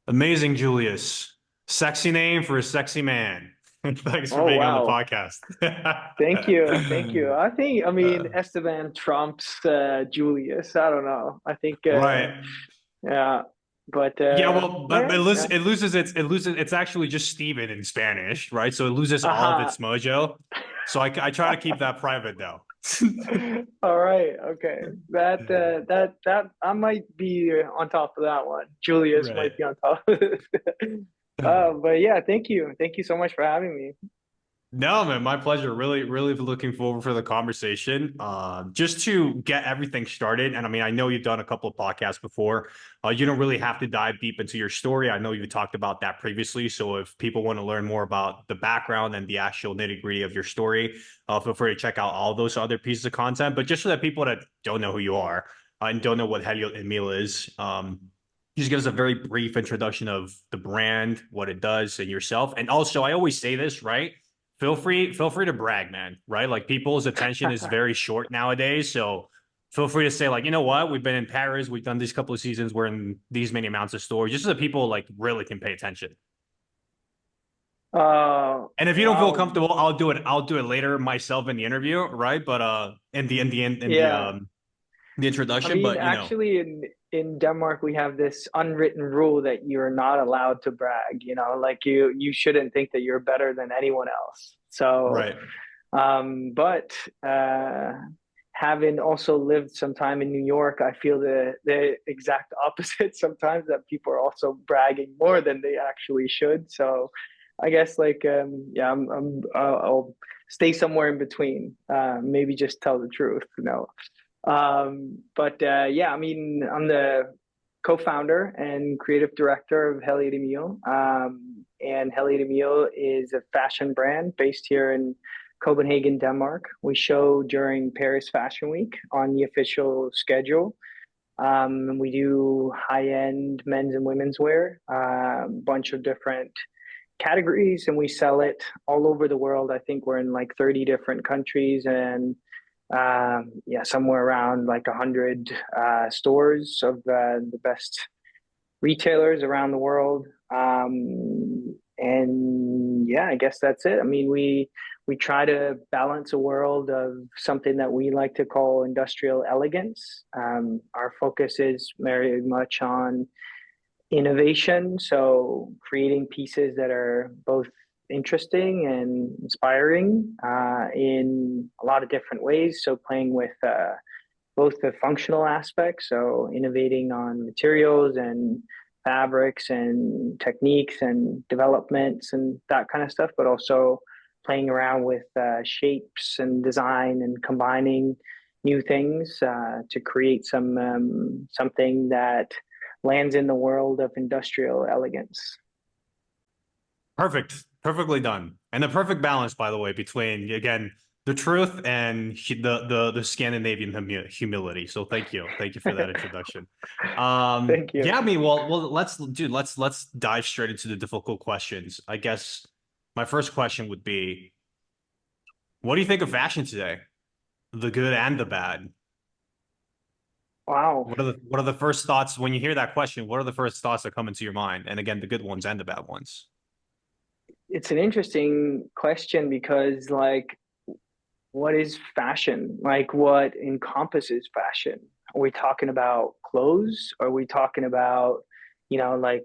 Amazing Julius. Sexy name for a sexy man. Thanks for Oh being on the wow. podcast. Thank you. Thank you. I mean, Uh, Esteban trumps Julius. I don't know. I think right. yeah, but Yeah, well, but yeah, yeah. it loses it's actually just Steven in Spanish, right? So it loses all of Aha. its mojo. So I try to keep that private though. All right. Okay. That I might be on top of that one. Julius Right. might be on top of it. But yeah, thank you. Thank you so much for having me. No, man, my pleasure. Really, really looking forward for the conversation. Just to get everything started, and I mean, I know you've done a couple of podcasts before. You don't really have to dive deep into your story. I know you talked about that previously. So if people want to learn more about the background and the actual nitty-gritty of your story, feel free to check out all those other pieces of content. But just so that people that don't know who you are and don't know what Heliot Emil is, just give us a very brief introduction of the brand, what it does, and yourself. And also, I always say this, right? Feel free to brag, man, right? Like people's attention is very short nowadays, so feel free to say like, you know what, we've been in Paris, we've done these couple of seasons, we're in these many amounts of stores, just so that people like really can pay attention. And if you don't feel Wow. comfortable, I'll do it later myself in the interview, right? But Yeah. the I introduction, mean, but you know, actually, in Denmark, we have this unwritten rule that you're not allowed to brag. Like you shouldn't think that you're better than anyone else. So, right. but having also lived some time in New York, I feel the exact opposite sometimes, that people are also bragging more than they actually should. So, I guess like yeah, I'll stay somewhere in between. Maybe just tell the truth. But yeah, I mean, I'm the co-founder and creative director of Heliot Emil. And Heliot Emil is a fashion brand based here in Copenhagen, Denmark. We show during Paris Fashion Week on the official schedule. We do high-end men's and women's wear, a bunch of different categories, and we sell it all over the world. I think we're in like 30 different countries, and yeah, somewhere around like 100 stores of the best retailers around the world. And yeah, I guess that's it. I mean, we try to balance a world of something that we like to call industrial elegance. Our focus is very much on innovation, so creating pieces that are both interesting and inspiring in a lot of different ways. So playing with both the functional aspects, so innovating on materials and fabrics and techniques and developments and that kind of stuff, but also playing around with shapes and design and combining new things to create something that lands in the world of industrial elegance. Perfect. Perfectly done. And the perfect balance, by the way, between again the truth and the Scandinavian humility. So thank you. Thank you for that introduction. Thank you. Yeah, I mean, well, let's dive straight into the difficult questions. I guess my first question would be, what do you think of fashion today? The good and the bad. Wow. What are the first thoughts when you hear that question? What are the first thoughts that come into your mind? And again, the good ones and the bad ones. It's an interesting question because, like, what is fashion? Like, what encompasses fashion? Are we talking about clothes? Are we talking about, like,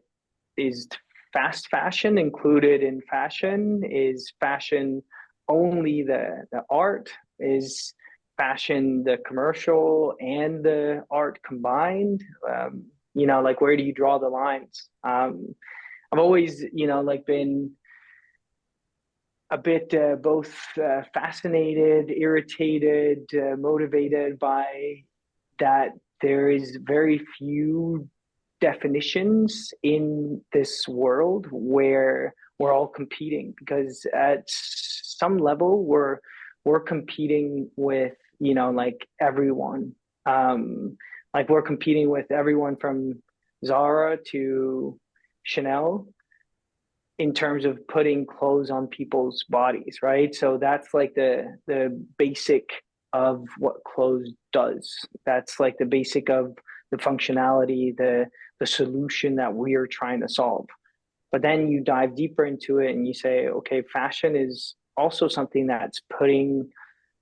is fast fashion included in fashion? Is fashion only the art? Is fashion the commercial and the art combined? Like, where do you draw the lines? I've always, like, been a bit both fascinated, irritated, motivated by that there is very few definitions in this world where we're all competing, because at some level we're competing with, like, everyone. Like, we're competing with everyone from Zara to Chanel in terms of putting clothes on people's bodies, right? So that's like the basic of what clothes does. That's like the basic of the functionality, the the solution that we are trying to solve. But then you dive deeper into it and you say, okay, fashion is also something that's putting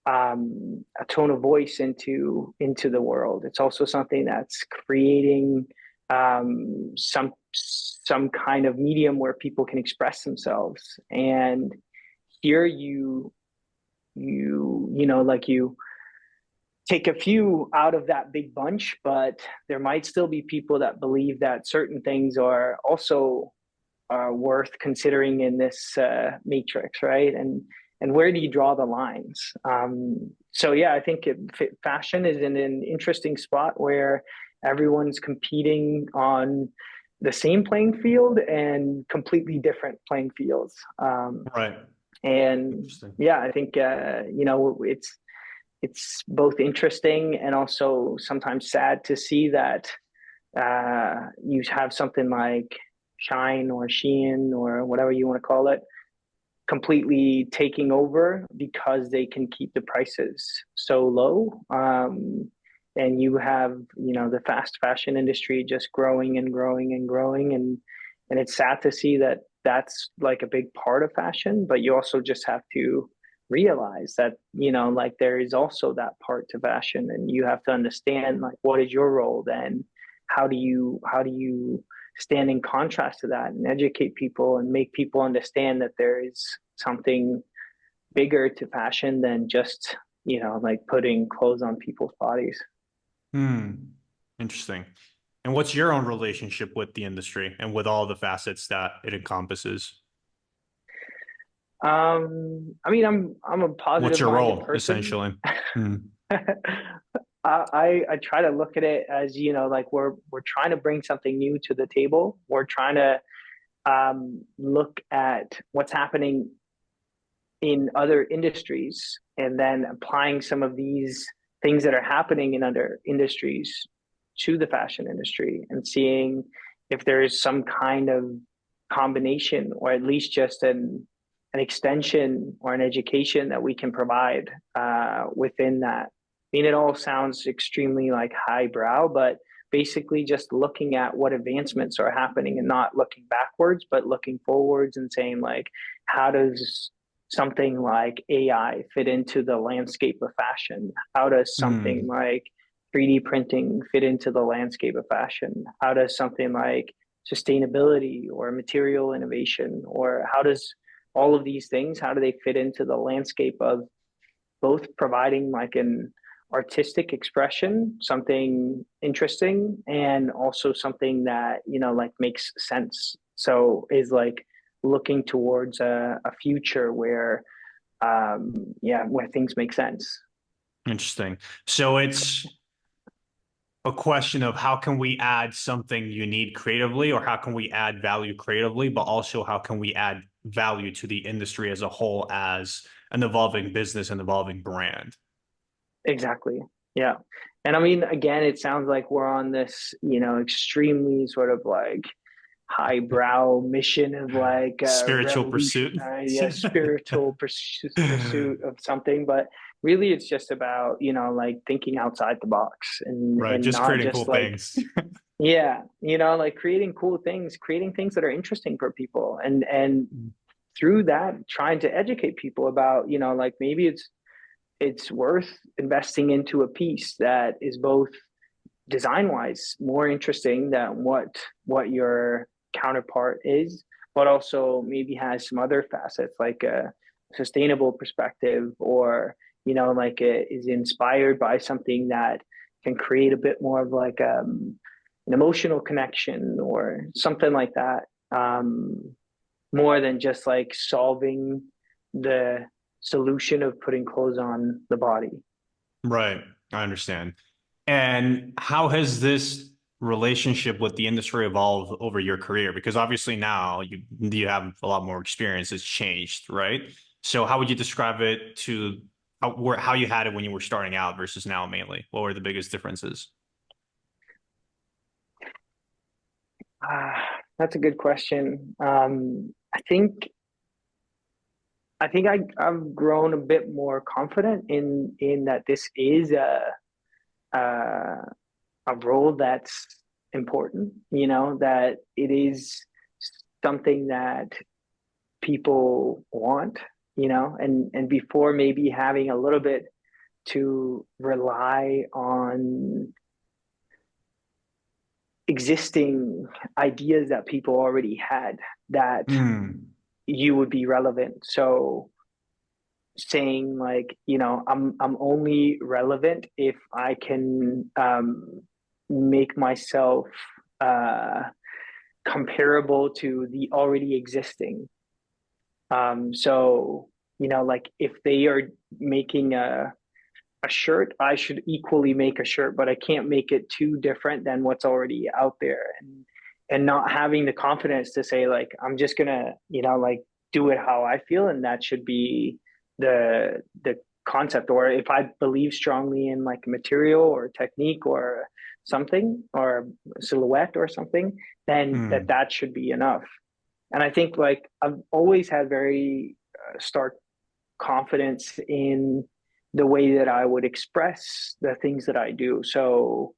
a tone of voice into the world. It's also something that's creating some kind of medium where people can express themselves. And here you take a few out of that big bunch, but there might still be people that believe that certain things are also worth considering in this matrix, right? And where do you draw the lines? So yeah, I think fashion is in an interesting spot where everyone's competing on the same playing field and completely different playing fields. Right. And Interesting. yeah, I think it's both interesting and also sometimes sad to see that you have something like Shine or Shein or whatever you want to call it completely taking over because they can keep the prices so low. And you have, the fast fashion industry just growing and growing and growing. And it's sad to see that that's like a big part of fashion, but you also just have to realize that, like there is also that part to fashion and you have to understand like what is your role then? How do you stand in contrast to that and educate people and make people understand that there is something bigger to fashion than just, like putting clothes on people's bodies. Hmm. Interesting. And what's your own relationship with the industry and with all the facets that it encompasses? I mean, I'm a What's positive your minded role, person. essentially? Hmm. I try to look at it as, like we're trying to bring something new to the table. We're trying to look at what's happening in other industries and then applying some of these things that are happening in other industries to the fashion industry and seeing if there is some kind of combination or at least just an extension or an education that we can provide within that. I mean, it all sounds extremely like highbrow, but basically just looking at what advancements are happening and not looking backwards, but looking forwards and saying like, how does something like AI fit into the landscape of fashion? How does something Hmm. like 3D printing fit into the landscape of fashion? How does something like sustainability or material innovation, or how does all of these things, how do they fit into the landscape of both providing like an artistic expression, something interesting, and also something that, like makes sense. So is like looking towards a future where, where things make sense. Interesting. So it's a question of how can we add something unique creatively, or how can we add value creatively, but also how can we add value to the industry as a whole as an evolving business and evolving brand. Exactly. Yeah. And I mean, again, it sounds like we're on this, extremely sort of like highbrow mission of like Spiritual pursuit. revolutionary, yeah, spiritual pursuit of something. But really, it's just about, like thinking outside the box Right. and Just not creating cool just like, things. yeah, like creating cool things, creating things that are interesting for people. And through that, trying to educate people about, like maybe it's worth investing into a piece that is both design wise more interesting than what your counterpart is, but also maybe has some other facets like a sustainable perspective, or like is inspired by something that can create a bit more of like an emotional connection or something like that, more than just like solving the solution of putting clothes on the body. Right. I understand. And how has this relationship with the industry evolved over your career? Because obviously now you have a lot more experience. It's changed, right? So how would you describe it to how you had it when you were starting out versus now mainly? What were the biggest differences? That's a good question. I've grown a bit more confident in that this is a a role that's important, that it is something that people want, and before maybe having a little bit to rely on existing ideas that people already had, that Mm, you would be relevant. So saying like, I'm only relevant if I can make myself uh, comparable to the already existing. So, like if they are making a shirt, I should equally make a shirt, but I can't make it too different than what's already out there. And not having the confidence to say like, I'm just gonna, like do it how I feel, and that should be the concept. Or if I believe strongly in like material or technique or something or silhouette or something, then mm. that should be enough. And I think like I've always had very stark confidence in the way that I would express the things that I do. So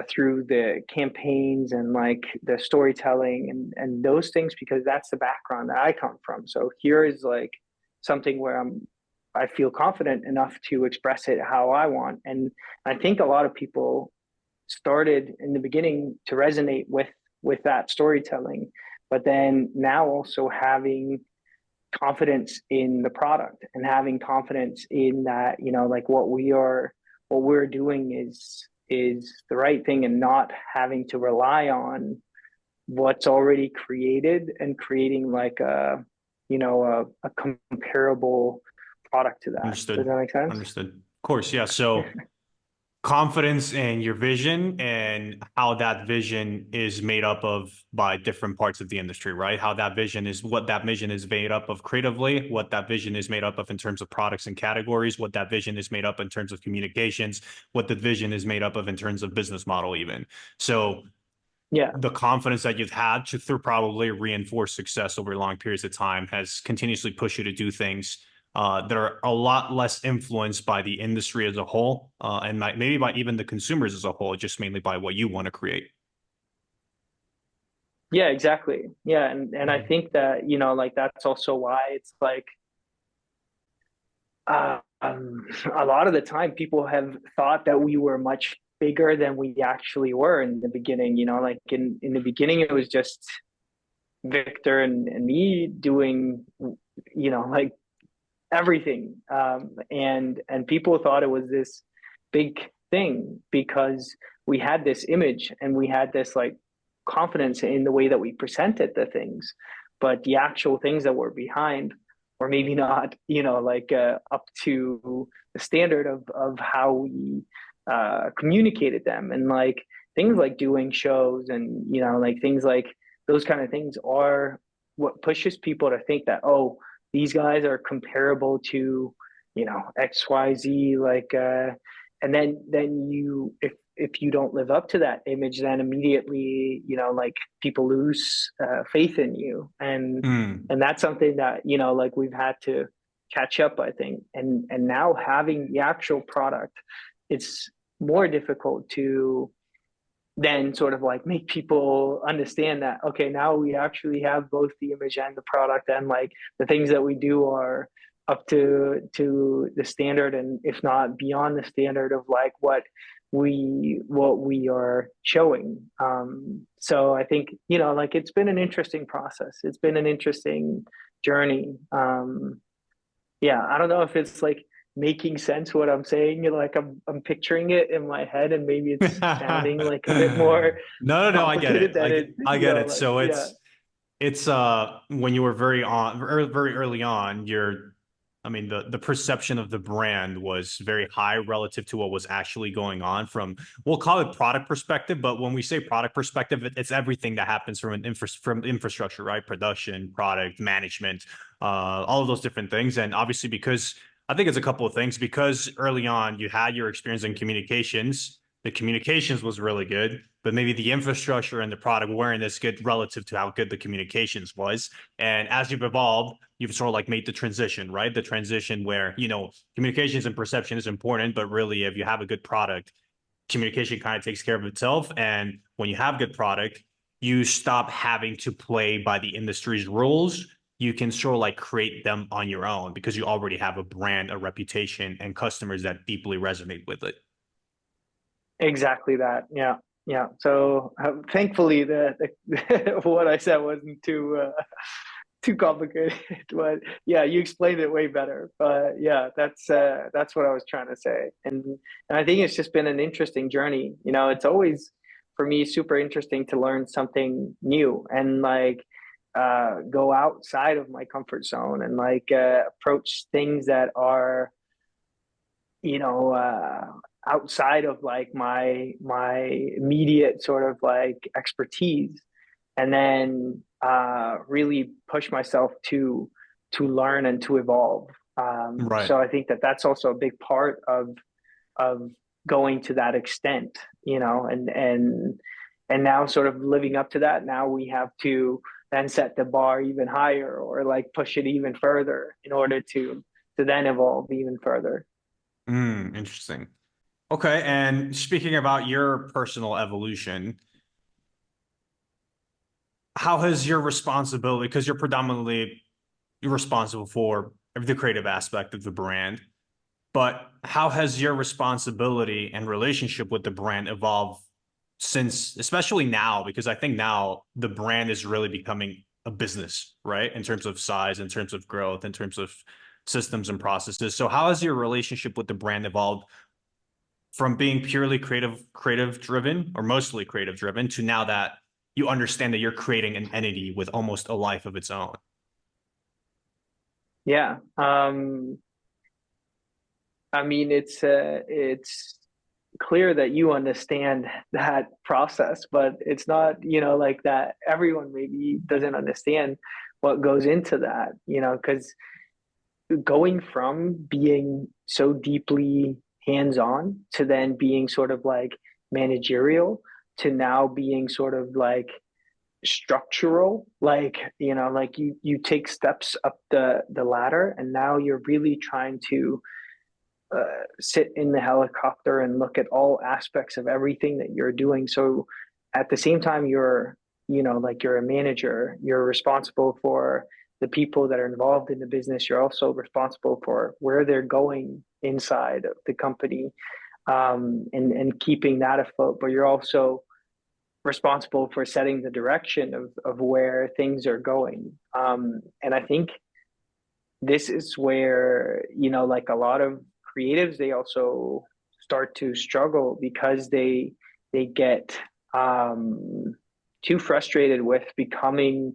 through the campaigns and like the storytelling and those things, because that's the background that I come from. So here is like something where I feel confident enough to express it how I want. And I think a lot of people started in the beginning to resonate with that storytelling, but then now also having confidence in the product and having confidence in that, like what we're doing is the right thing, and not having to rely on what's already created and creating like a comparable product to that. Does Understood. that make sense? Understood. Of course, yeah. So confidence in your vision and how that vision is made up of by different parts of the industry, right? How that vision is, what that vision is made up of creatively, what that vision is made up of in terms of products and categories, what that vision is made up in terms of communications, what the vision is made up of in terms of business model, even. So Yeah. the confidence that you've had to through probably reinforced success over long periods of time has continuously pushed you to do things that are a lot less influenced by the industry as a whole, and maybe by even the consumers as a whole, just mainly by what you want to create. Yeah, exactly. Yeah, and I Mm. think that, like that's also why it's like a lot of the time people have thought that we were much bigger than we actually were in the beginning. Like in the beginning it was just Victor and me doing, like everything. And people thought it was this big thing because we had this image and we had this like confidence in the way that we presented the things, but the actual things that were behind, or maybe not, like up to the standard of how we communicated them. And like things like doing shows and, like things like those kind of things are what pushes people to think that, oh, these guys are comparable to, XYZ, like and then you if you don't live up to that image, then immediately, like people lose faith in you. Mm. And that's something that, like we've had to catch up, I think. And now having the actual product, it's more difficult to then sort of like make people understand that, okay, now we actually have both the image and the product, and like the things that we do are up to the standard, and if not beyond the standard of like what we are showing. So I think, like it's been an interesting process, it's been an interesting journey. Yeah, I don't know if it's like making sense what I'm saying. Like I'm picturing it in my head, and maybe it's sounding like a bit more No, no, no, I get complicated it. than it, I get it. like So yeah. it's when you were very early on, I mean the perception of the brand was very high relative to what was actually going on from, we'll call it product perspective, but when we say product perspective, it's everything that happens from from infrastructure, right? Production, product management, all of those different things. And obviously, because I think it's a couple of things, because early on you had your experience in communications, the communications was really good, but maybe the infrastructure and the product weren't as good relative to how good the communications was. And as you've evolved, you've sort of like made the transition, right? The transition where, communications and perception is important, but really if you have a good product, communication kind of takes care of itself. And when you have good product, you stop having to play by the industry's rules. You can sort of like create them on your own because you already have a brand, a reputation, and customers that deeply resonate with it. Exactly that. Yeah. Yeah. So thankfully, the what I said wasn't too complicated. But yeah, you explained it way better. But yeah, that's what I was trying to say. And I think it's just been an interesting journey. You know, it's always for me super interesting to learn something new and like go outside of my comfort zone and like approach things that are, you know, outside of like my immediate sort of like expertise, and then really push myself to learn and to evolve. Right. So I think that that's also a big part of going to that extent, you know, and now sort of living up to that. Now we have to then set the bar even higher or like push it even further in order to then evolve even further. Interesting. Okay. And speaking about your personal evolution, how has your responsibility, because you're predominantly responsible for the creative aspect of the brand, but how has your responsibility and relationship with the brand evolved since, especially now? Because I think now the brand is really becoming a business, right? In terms of size, in terms of growth, in terms of systems and processes. So how has your relationship with the brand evolved from being purely creative driven or mostly creative driven to now that you understand that you're creating an entity with almost a life of its own? Yeah. I mean, it's clear that you understand that process, but it's not, you know, like that everyone maybe doesn't understand what goes into that, you know, because going from being so deeply hands-on to then being sort of like managerial to now being sort of like structural, like, you know, like you take steps up the ladder and now you're really trying to sit in the helicopter and look at all aspects of everything that you're doing. So at the same time, you're, you know, like you're a manager, you're responsible for the people that are involved in the business. You're also responsible for where they're going inside of the company, and keeping that afloat. But you're also responsible for setting the direction of where things are going. And I think this is where, you know, like a lot of creatives, they also start to struggle because they get too frustrated with becoming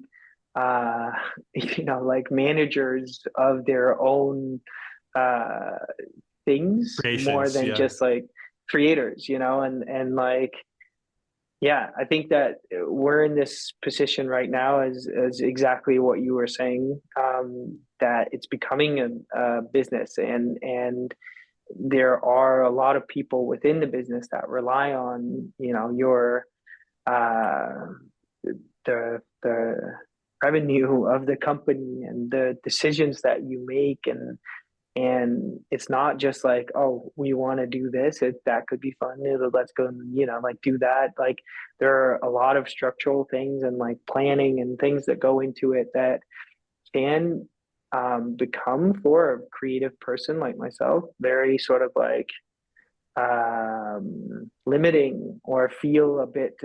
you know, like managers of their own uh things more Creations, than yeah. just like creators, you know. And like, yeah, I think that we're in this position right now as exactly what you were saying, that it's becoming a business, and there are a lot of people within the business that rely on, you know, your uh, the revenue of the company and the decisions that you make, and it's not just like, oh, we want to do this, that could be fun, let's go and, you know, like do that. Like there are a lot of structural things and like planning and things that go into it that can become, for a creative person like myself, very sort of like limiting or feel a bit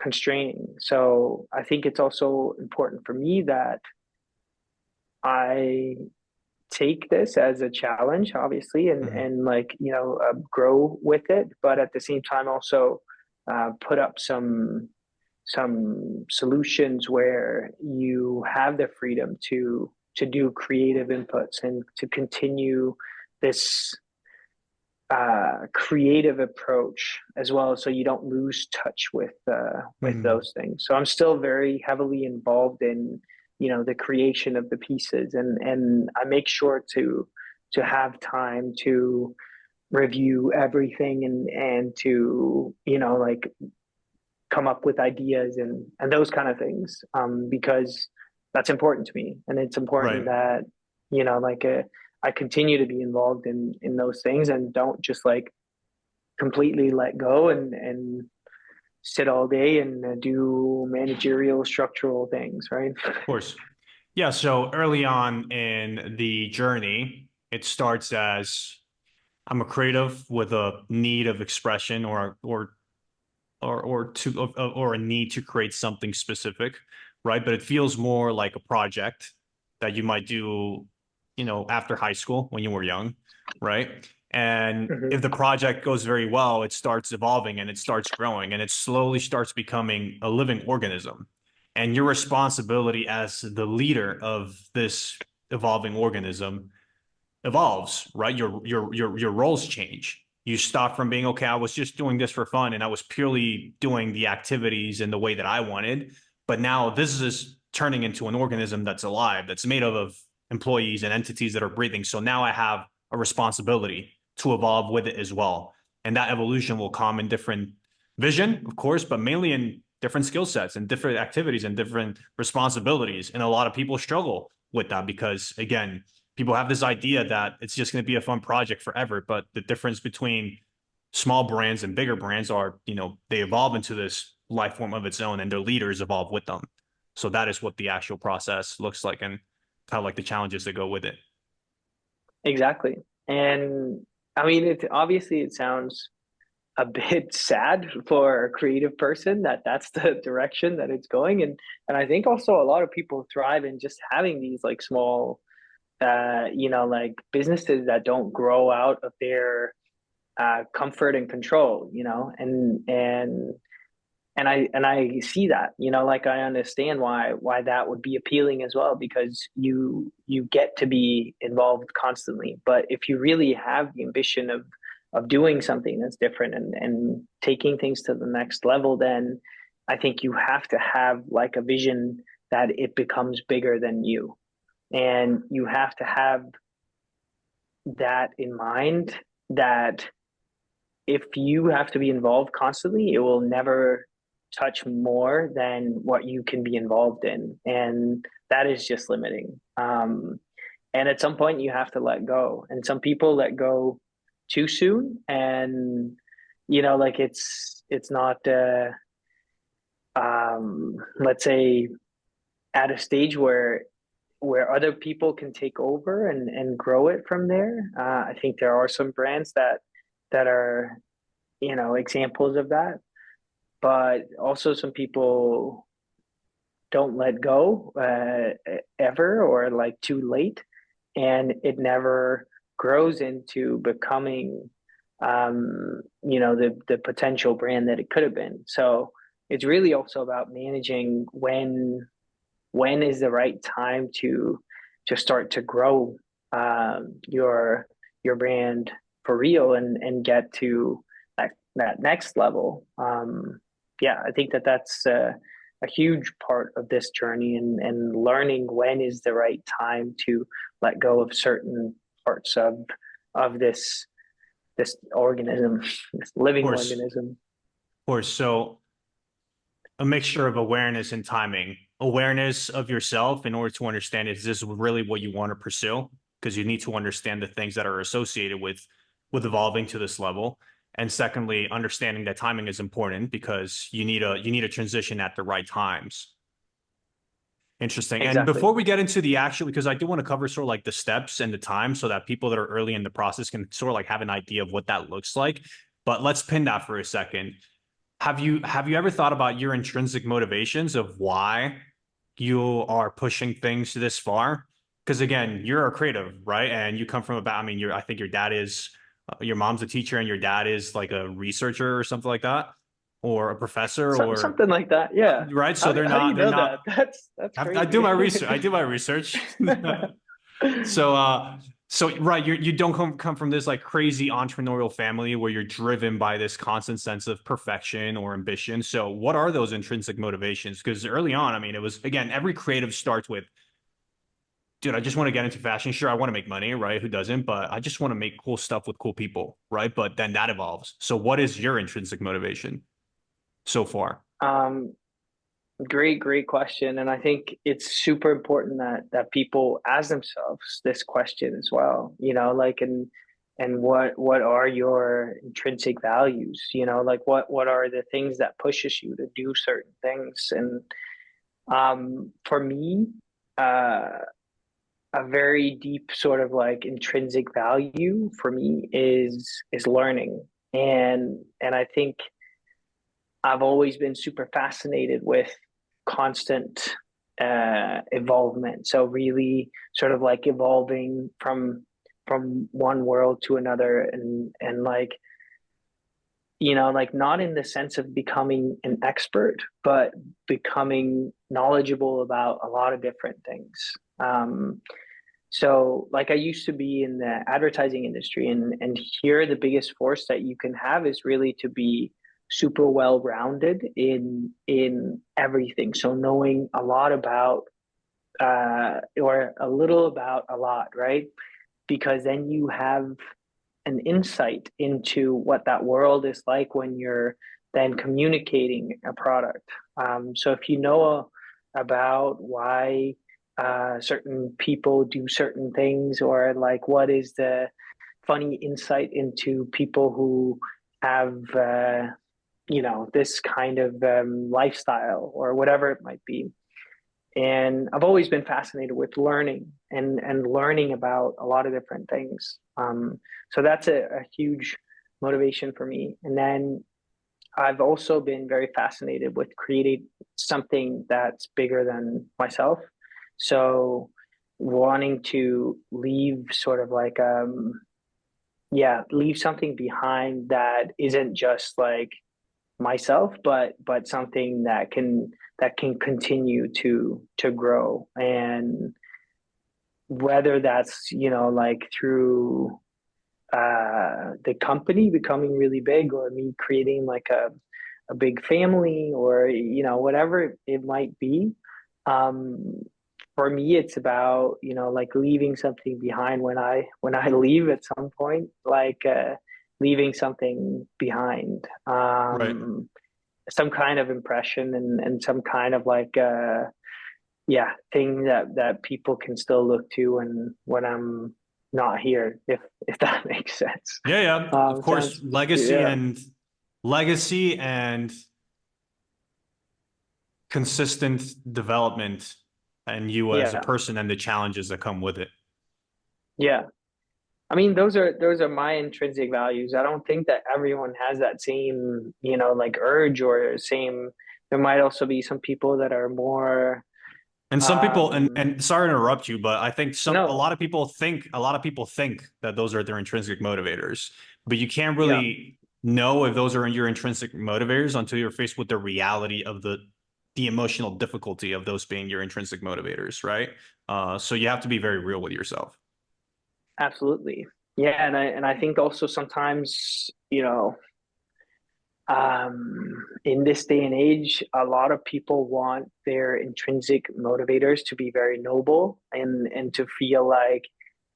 constraining. So I think it's also important for me that I take this as a challenge, obviously, Mhm. and like, you know, grow with it, but at the same time also put up some solutions where you have the freedom to do creative inputs and to continue this creative approach as well, so you don't lose touch with Mhm. those things. So I'm still very heavily involved in, you know, the creation of the pieces, and I make sure to have time to review everything and to, you know, like come up with ideas and those kind of things, because that's important to me, and it's important Right. that, you know, like I continue to be involved in those things and don't just like completely let go and sit all day and do managerial structural things, right? Of course. Yeah, so early on in the journey, it starts as I'm a creative with a need of expression or a need to create something specific, right? But it feels more like a project that you might do, after high school when you were young, right? And if Hmm. the project goes very well, it starts evolving and it starts growing and it slowly starts becoming a living organism. And your responsibility as the leader of this evolving organism evolves, right? Your roles change. You stop from being, okay, I was just doing this for fun and I was purely doing the activities in the way that I wanted. But now this is turning into an organism that's alive, that's made up of employees and entities that are breathing. So now I have a responsibility to evolve with it as well. And that evolution will come in different vision, of course, but mainly in different skill sets and different activities and different responsibilities. And a lot of people struggle with that because, again, people have this idea that it's just going to be a fun project forever. But the difference between small brands and bigger brands are, they evolve into this life form of its own and their leaders evolve with them. So that is what the actual process looks like and kind of like the challenges that go with it. Exactly. And I mean, it sounds a bit sad for a creative person that that's the direction that it's going. And I think also a lot of people thrive in just having these like small, like businesses that don't grow out of their comfort and control, and I see that, like I understand why that would be appealing as well, because you get to be involved constantly. But if you really have the ambition of doing something that's different and taking things to the next level, then I think you have to have like a vision that it becomes bigger than you. And you have to have that in mind, that if you have to be involved constantly, it will never touch more than what you can be involved in. And that is just limiting. And at some point, you have to let go. And some people let go too soon. And, like it's not, let's say, at a stage where other people can take over and grow it from there. I think there are some brands that are, examples of that, but also some people don't let go ever, or like too late, and it never grows into becoming the potential brand that it could have been. So it's really also about managing when is the right time to start to grow your brand for real and get to that next level. Yeah, I think that's a huge part of this journey, and learning when is the right time to let go of certain parts of this organism, this Of living course, organism. of course. So a mixture of awareness and timing. Awareness of yourself in order to understand is this really what you want to pursue? Because you need to understand the things that are associated with evolving to this level. And secondly, understanding that timing is important because you need a transition at the right times. Interesting. And Exactly. before we get into the actual, because I do want to cover sort of like the steps and the time so that people that are early in the process can sort of like have an idea of what that looks like. But let's pin that for a second. Have you ever thought about your intrinsic motivations of why you are pushing things this far? Because again, you're a creative, right? And you come from I mean, I think your dad is, your mom's a teacher and your dad is like a researcher or something like that, or a professor, or Something like that. Yeah. right. So How they're how do you not, they're know that? not, That's I do my crazy. research. I do my research. So, right, you don't come from this like crazy entrepreneurial family where you're driven by this constant sense of perfection or ambition. So, what are those intrinsic motivations? Because early on, I mean, it was again, every creative starts with, dude, I just want to get into fashion. Sure, I want to make money, right? Who doesn't? But I just want to make cool stuff with cool people, right? But then that evolves. So, what is your intrinsic motivation so far? um, great question. And I think it's super important that people ask themselves this question as well. Like, and what are your intrinsic values, you know, like what are the things that pushes you to do certain things. And for me, uh a very deep sort of like intrinsic value for me is learning. And I think I've always been super fascinated with constant evolvement. So really sort of like evolving from one world to another, and like, you know, like not in the sense of becoming an expert, but becoming knowledgeable about a lot of different things. So like I used to be in the advertising industry, and here the biggest force that you can have is really to be super well rounded in everything. So knowing a lot about or a little about a lot, right? Because then you have an insight into what that world is like when you're then communicating a product. So if you know about why certain people do certain things, or like what is the funny insight into people who have you know, this kind of lifestyle or whatever it might be. And I've always been fascinated with learning and learning about a lot of different things. So that's a huge motivation for me. And then I've also been very fascinated with creating something that's bigger than myself. So wanting to leave sort of like yeah, leave something behind that isn't just like myself, but something that can continue to grow. And whether that's, you know, like through the company becoming really big, or me creating like a big family, or you know, whatever it might be. um for me it's about, you know, like leaving something behind when I leave at some point, like leaving something behind, Right. some kind of impression, and some kind of like yeah, thing that people can still look to when I'm not here, if that makes sense. Yeah, yeah. Of course, Sounds, yeah, legacy and consistent development and you as a yeah, person and the challenges that come with it. yeah. I mean, those are my intrinsic values. I don't think that everyone has that same, you know, like urge or same. There might also be some people that are more, And some people, um, and sorry to interrupt you, but I think no, a lot of people think that those are their intrinsic motivators, but you can't yeah, really know if those are your intrinsic motivators until you're faced with the reality of the emotional difficulty of those being your intrinsic motivators, right? So you have to be very real with yourself. absolutely. Yeah, and I think also sometimes, you know, in this day and age, a lot of people want their intrinsic motivators to be very noble, and to feel like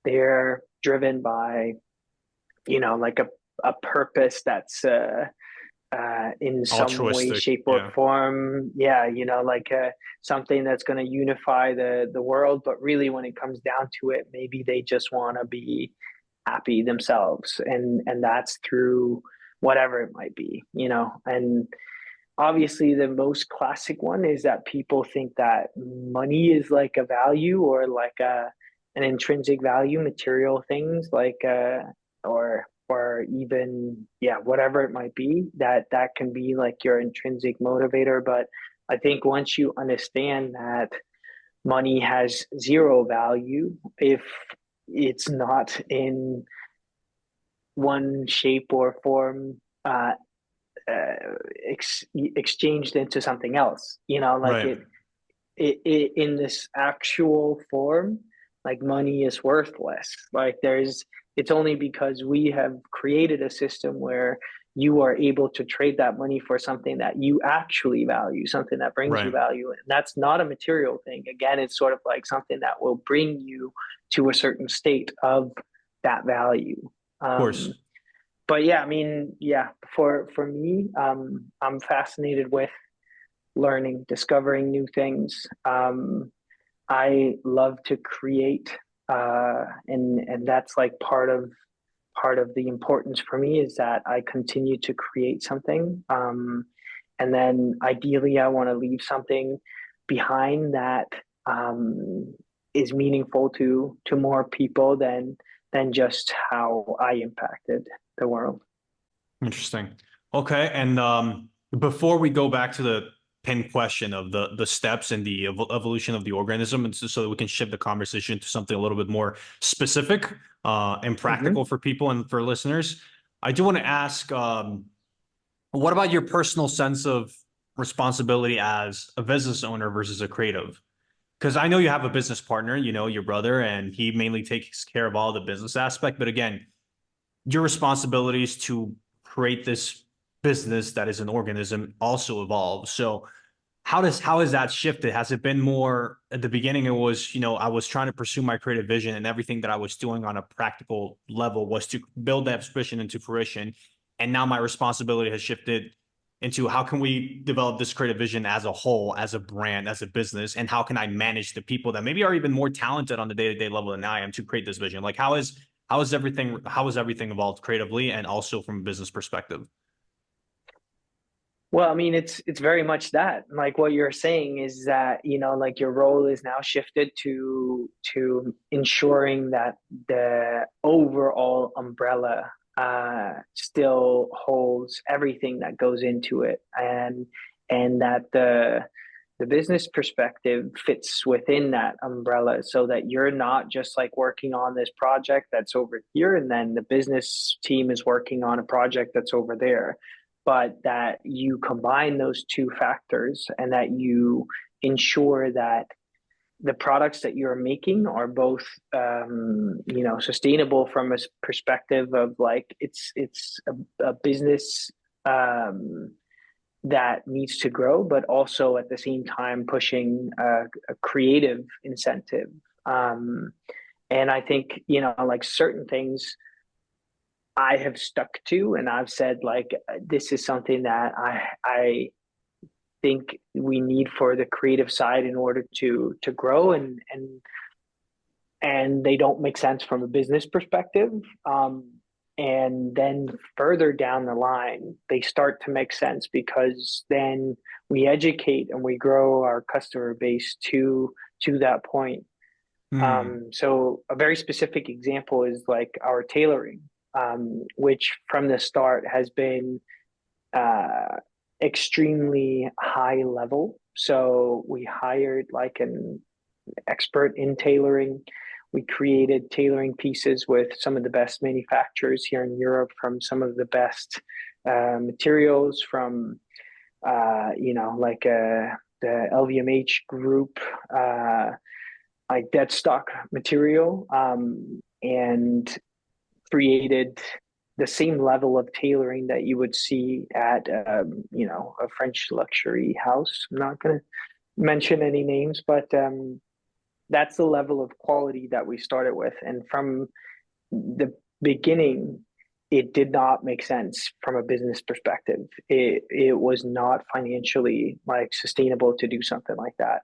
they're driven by, you know, like a purpose that's in some way, Altruistic, shape, or yeah. form. Yeah, you know, like something that's going to unify the world. But really, when it comes down to it, maybe they just want to be happy themselves, and that's through whatever it might be, you know. And obviously, the most classic one is that people think that money is like a value, or like an intrinsic value, material things like or even, yeah, whatever it might be, that can be like your intrinsic motivator. But I think once you understand that money has zero value if it's not in one shape or form uh, exchanged into something else, you know, like Right. it in this actual form, like money is worthless. Like there's, it's only because we have created a system where you are able to trade that money for something that you actually value, something that brings you Right. value. And that's not a material thing. Again, it's sort of like something that will bring you to a certain state of that value. Of Um, course. but yeah, I mean, yeah, for me, I'm fascinated with learning, discovering new things. I love to create, and that's like part of part of the importance for me is that I continue to create something. And then ideally, I want to leave something behind that um, is meaningful to more people than just how I impacted the world. Interesting. Okay. And before we go back to the pin question of the steps and the evolution of the organism, and so that we can shift the conversation to something a little bit more specific and Hmm. practical for people and for listeners, I do want to ask, what about your personal sense of responsibility as a business owner versus a creative? Because I know you have a business partner, you know, your brother, and he mainly takes care of all the business aspect. But again, your responsibilities to create this business that is an organism also evolve. So how has that shifted? Has it been more at the beginning? It was, you know, I was trying to pursue my creative vision and everything that I was doing on a practical level was to build that vision into fruition. And now my responsibility has shifted into how can we develop this creative vision as a whole, as a brand, as a business, and how can I manage the people that maybe are even more talented on the day-to-day level than I am to create this vision? Like how has everything evolved creatively and also from a business perspective? Well, I mean, it's very much that. Like what you're saying is that, like your role is now shifted to ensuring that the overall umbrella still holds everything that goes into it, and that the business perspective fits within that umbrella, so that you're not just like working on this project that's over here and then the business team is working on a project that's over there, but that you combine those two factors and that you ensure that the products that you're making are both sustainable from a perspective of like it's a business that needs to grow, but also at the same time pushing a creative incentive. um, and I think, like certain things I have stuck to, and I've said like this is something that I think we need for the creative side in order to grow, and they don't make sense from a business perspective. And then further down the line, they start to make sense because then we educate and we grow our customer base to that point. Hmm. So a very specific example is like our tailoring, which from the start has been uh, extremely high level. So we hired like an expert in tailoring. We created tailoring pieces with some of the best manufacturers here in Europe, from some of the best materials from, like the LVMH group, like dead stock material, and created the same level of tailoring that you would see at, a French luxury house. I'm not going to mention any names, but that's the level of quality that we started with. And from the beginning, it did not make sense from a business perspective. It was not financially like sustainable to do something like that.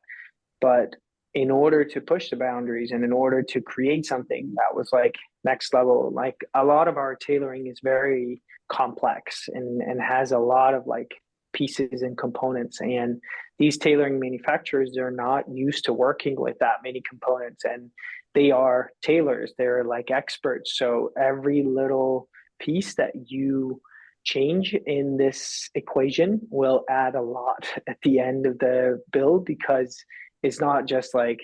But in order to push the boundaries and in order to create something that was like next level, like a lot of our tailoring is very complex and has a lot of like pieces and components. And these tailoring manufacturers, they're not used to working with that many components, and they are tailors, they're like experts. So every little piece that you change in this equation will add a lot at the end of the build, because it's not just like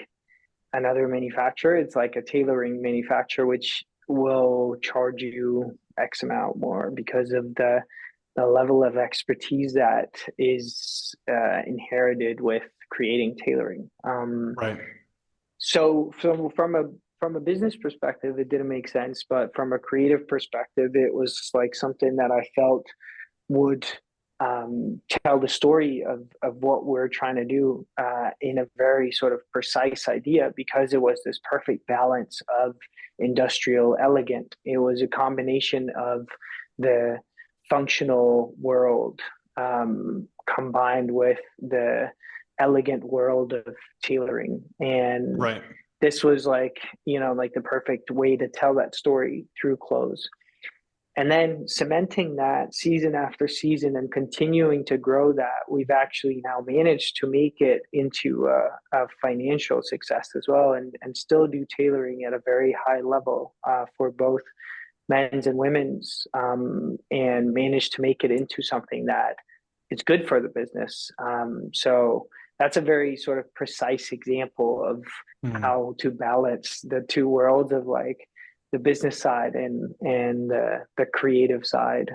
another manufacturer, it's like a tailoring manufacturer, which will charge you X amount more because of the level of expertise that is inherited with creating tailoring. Right. So from a business perspective, it didn't make sense, but from a creative perspective, it was like something that I felt would tell the story of what we're trying to do in a very sort of precise idea, because it was this perfect balance of industrial elegant. It was a combination of the functional world combined with the elegant world of tailoring. And Right. this was like, like the perfect way to tell that story through clothes. And then cementing that season after season and continuing to grow that, we've actually now managed to make it into a financial success as well, and still do tailoring at a very high level for both men's and women's, and managed to make it into something that is good for the business. So that's a very sort of precise example of Mhm. how to balance the two worlds of like the business side and the creative side.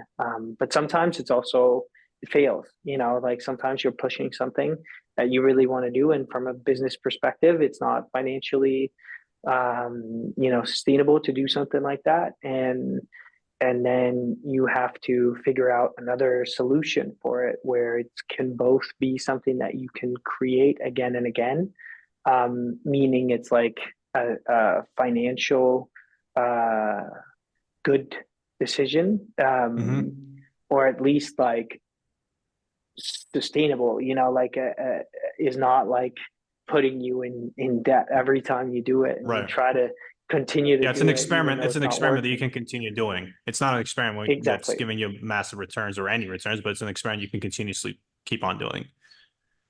But sometimes it's also it fails. You know, like sometimes you're pushing something that you really want to do, and from a business perspective, it's not financially sustainable to do something like that, and then you have to figure out another solution for it where it can both be something that you can create again and again, meaning it's like a financial uh, good decision, Mhm. or at least like sustainable, like is not like putting you in debt every time you do it, and you Right. try to continue to Yeah, it's do an it even experiment. though It's it's an not experiment that you working. can continue doing. It's not an experiment that's Exactly. giving you massive returns or any returns, but it's an experiment you can continuously keep on doing.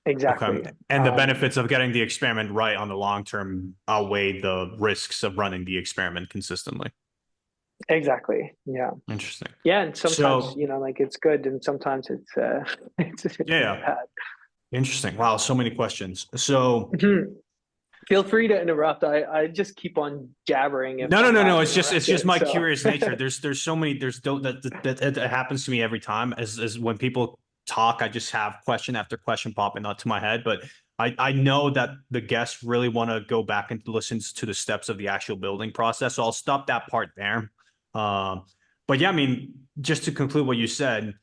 Okay. Exactly. And the benefits of getting the experiment right on the long term outweigh the risks of running the experiment consistently. Exactly. Yeah. Interesting. Yeah. And sometimes, So, like it's good, and sometimes it's it's yeah, bad. interesting. Wow, so many questions. So, Feel free to interrupt. I just keep on jabbering if no, no, I'm no, no. not It's just interrupted. my So curious nature. There's so many. That happens to me every time. As when people talk, I just have question after question popping up to my head. But I know that the guests really want to go back and listen to the steps of the actual building process. So I'll stop that part there. Um, but yeah, I mean, just to conclude what you said,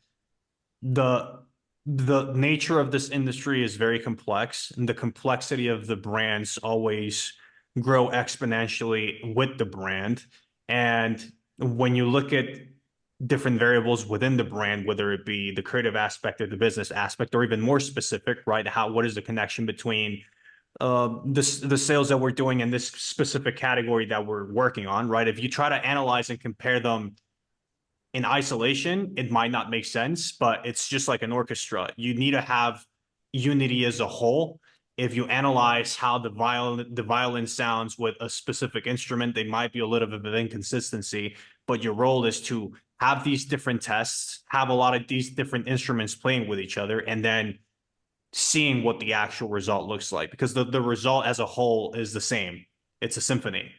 the the nature of this industry is very complex, and the complexity of the brands always grow exponentially with the brand. And when you look at different variables within the brand, whether it be the creative aspect or the business aspect, or even more specific, right? What is the connection between the sales that we're doing in this specific category that we're working on, right? If you try to analyze and compare them in isolation, it might not make sense, but it's just like an orchestra. You need to have unity as a whole. If you analyze how the violin sounds with a specific instrument, they might be a little bit of inconsistency, but your role is to have these different tests, have a lot of these different instruments playing with each other, and then seeing what the actual result looks like, because the result as a whole is the same. It's a symphony,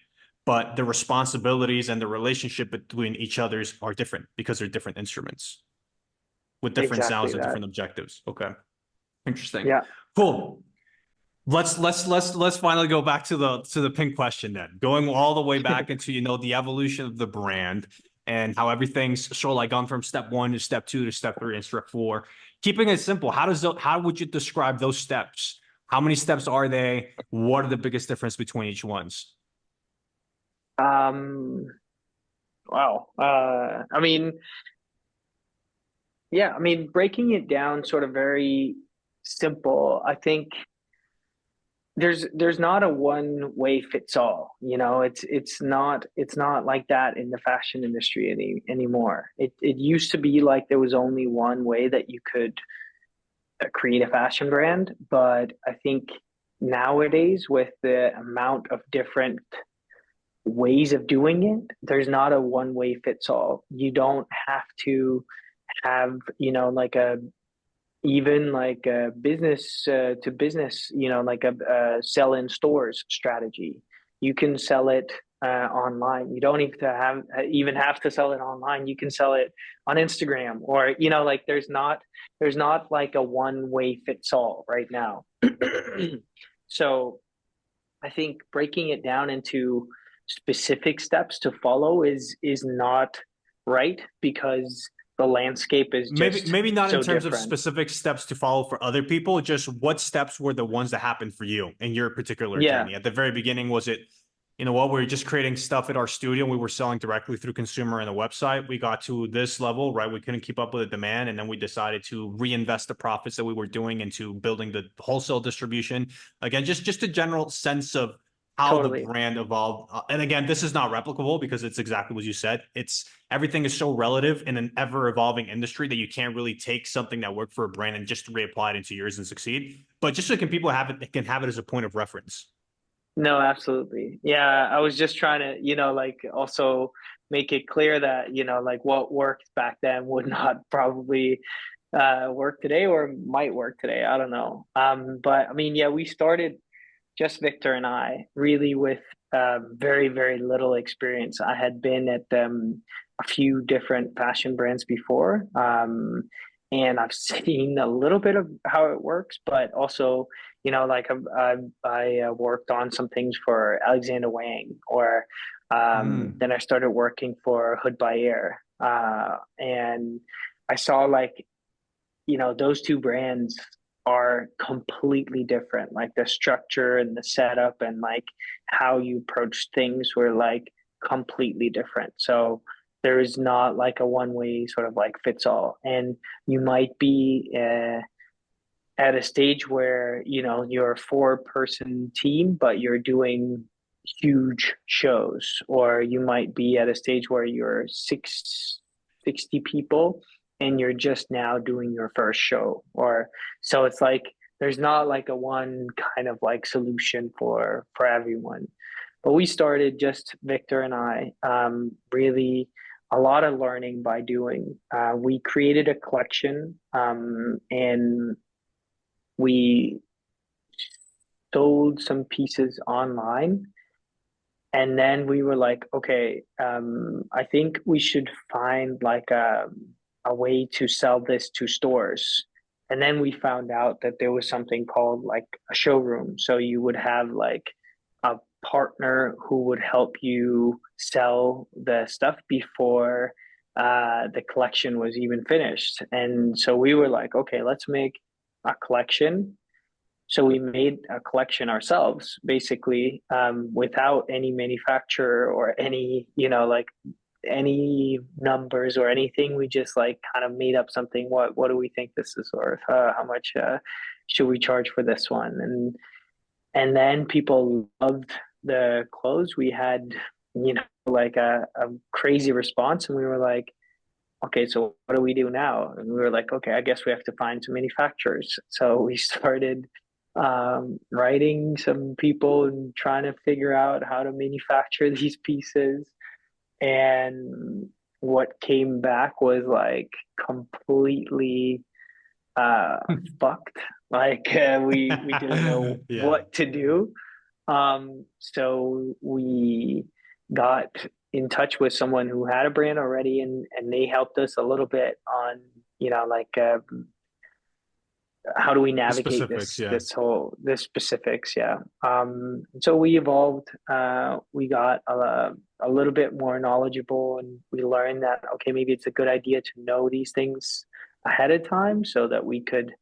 but the responsibilities and the relationship between each others are different because they're different instruments with different exactly sounds and that. different objectives. Okay. Interesting. Yeah. Cool. Let's finally go back to the pink question then. Going all the way back into, the evolution of the brand and how everything's sort of like gone from step one to step two to step three and step four. Keeping it simple, how would you describe those steps? How many steps are they? What are the biggest difference between each ones? Um. Wow. I mean, yeah. I mean, breaking it down, sort of very simple. I think there's not a one way fits all. It's not like that in the fashion industry anymore. It used to be like there was only one way that you could create a fashion brand, but I think nowadays with the amount of different ways of doing it, there's not a one way fits all. You don't have to have, like a even like a business to business, like a sell in stores strategy. You can sell it online. You don't even have to sell it online. You can sell it on Instagram, or like there's not like a one way fits all right now. So I think breaking it down into specific steps to follow is not right, because the landscape is Maybe just maybe not in so terms of different. specific steps to follow for other people, just what steps were the ones that happened for you in your particular Yeah, journey? At the very beginning, was it, what, we were just creating stuff at our studio, we were selling directly through consumer and the website. We got to this level, right? We couldn't keep up with the demand, and then we decided to reinvest the profits that we were doing into building the wholesale distribution. Again, just a general sense of how the Totally. brand evolved. And again, this is not replicable because it's exactly what you said. It's everything is so relative in an ever evolving industry that you can't really take something that worked for a brand and just reapply it into yours and succeed. But just so can people have it, can have it as a point of reference. No, absolutely. Yeah, I was just trying to, like also make it clear that, like what worked back then would not probably work today or might work today. I don't know. But I mean, yeah, we started just Victor and I really with very, very little experience. I had been at a few different fashion brands before, and I've seen a little bit of how it works, but also, like I worked on some things for Alexander Wang, or Mm. then I started working for Hood by Air, and I saw like those two brands are completely different. Like the structure and the setup and like how you approach things were like completely different. So there is not like a one way sort of like fits all. And you might be at a stage where, you're a four-person team, but you're doing huge shows, or you might be at a stage where you're 60 people and you're just now doing your first show. Or so it's like there's not like a one kind of like solution for everyone. But we started just Victor and I, really a lot of learning by doing. We created a collection, and we sold some pieces online, and then we were like, okay, I think we should find like a way to sell this to stores. And then we found out that there was something called like a showroom. So you would have like a partner who would help you sell the stuff before the collection was even finished. And so we were like, okay, let's make a collection. So we made a collection ourselves, basically, without any manufacturer or any, like any numbers or anything. We just like kind of made up something. What do we think this is worth? How much should we charge for this one? And then people loved the clothes. We had, like a crazy response, and we were like, okay, so what do we do now? And we were like, okay, I guess we have to find some manufacturers. So we started writing some people and trying to figure out how to manufacture these pieces. And what came back was like completely fucked. Like we didn't know Yeah. what to do. So we got in touch with someone who had a brand already, and they helped us a little bit on, like how do we The navigate specifics, this yeah. this whole this specifics. Yeah. So we evolved. We got a little bit more knowledgeable, and we learned that okay, maybe it's a good idea to know these things ahead of time so that we could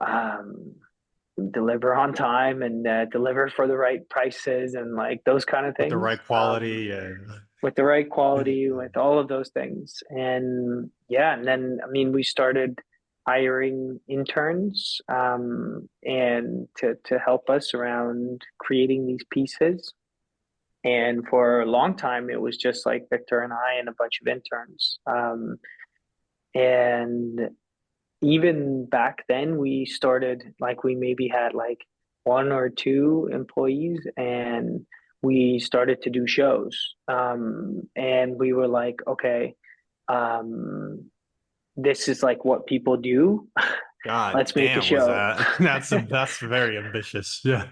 um deliver on time and deliver for the right prices and like those kind of With the things, right quality, yeah. with the right quality, with all of those things. And yeah, and then I mean, we started hiring interns, and to help us around creating these pieces. And for a long time, it was just like Victor and I and a bunch of interns. And even back then we started like we maybe had like one or two employees, and we started to do shows, and we were like, okay, um, this is like what people do. God Let's make a damn, was show. that that's very ambitious. Yeah.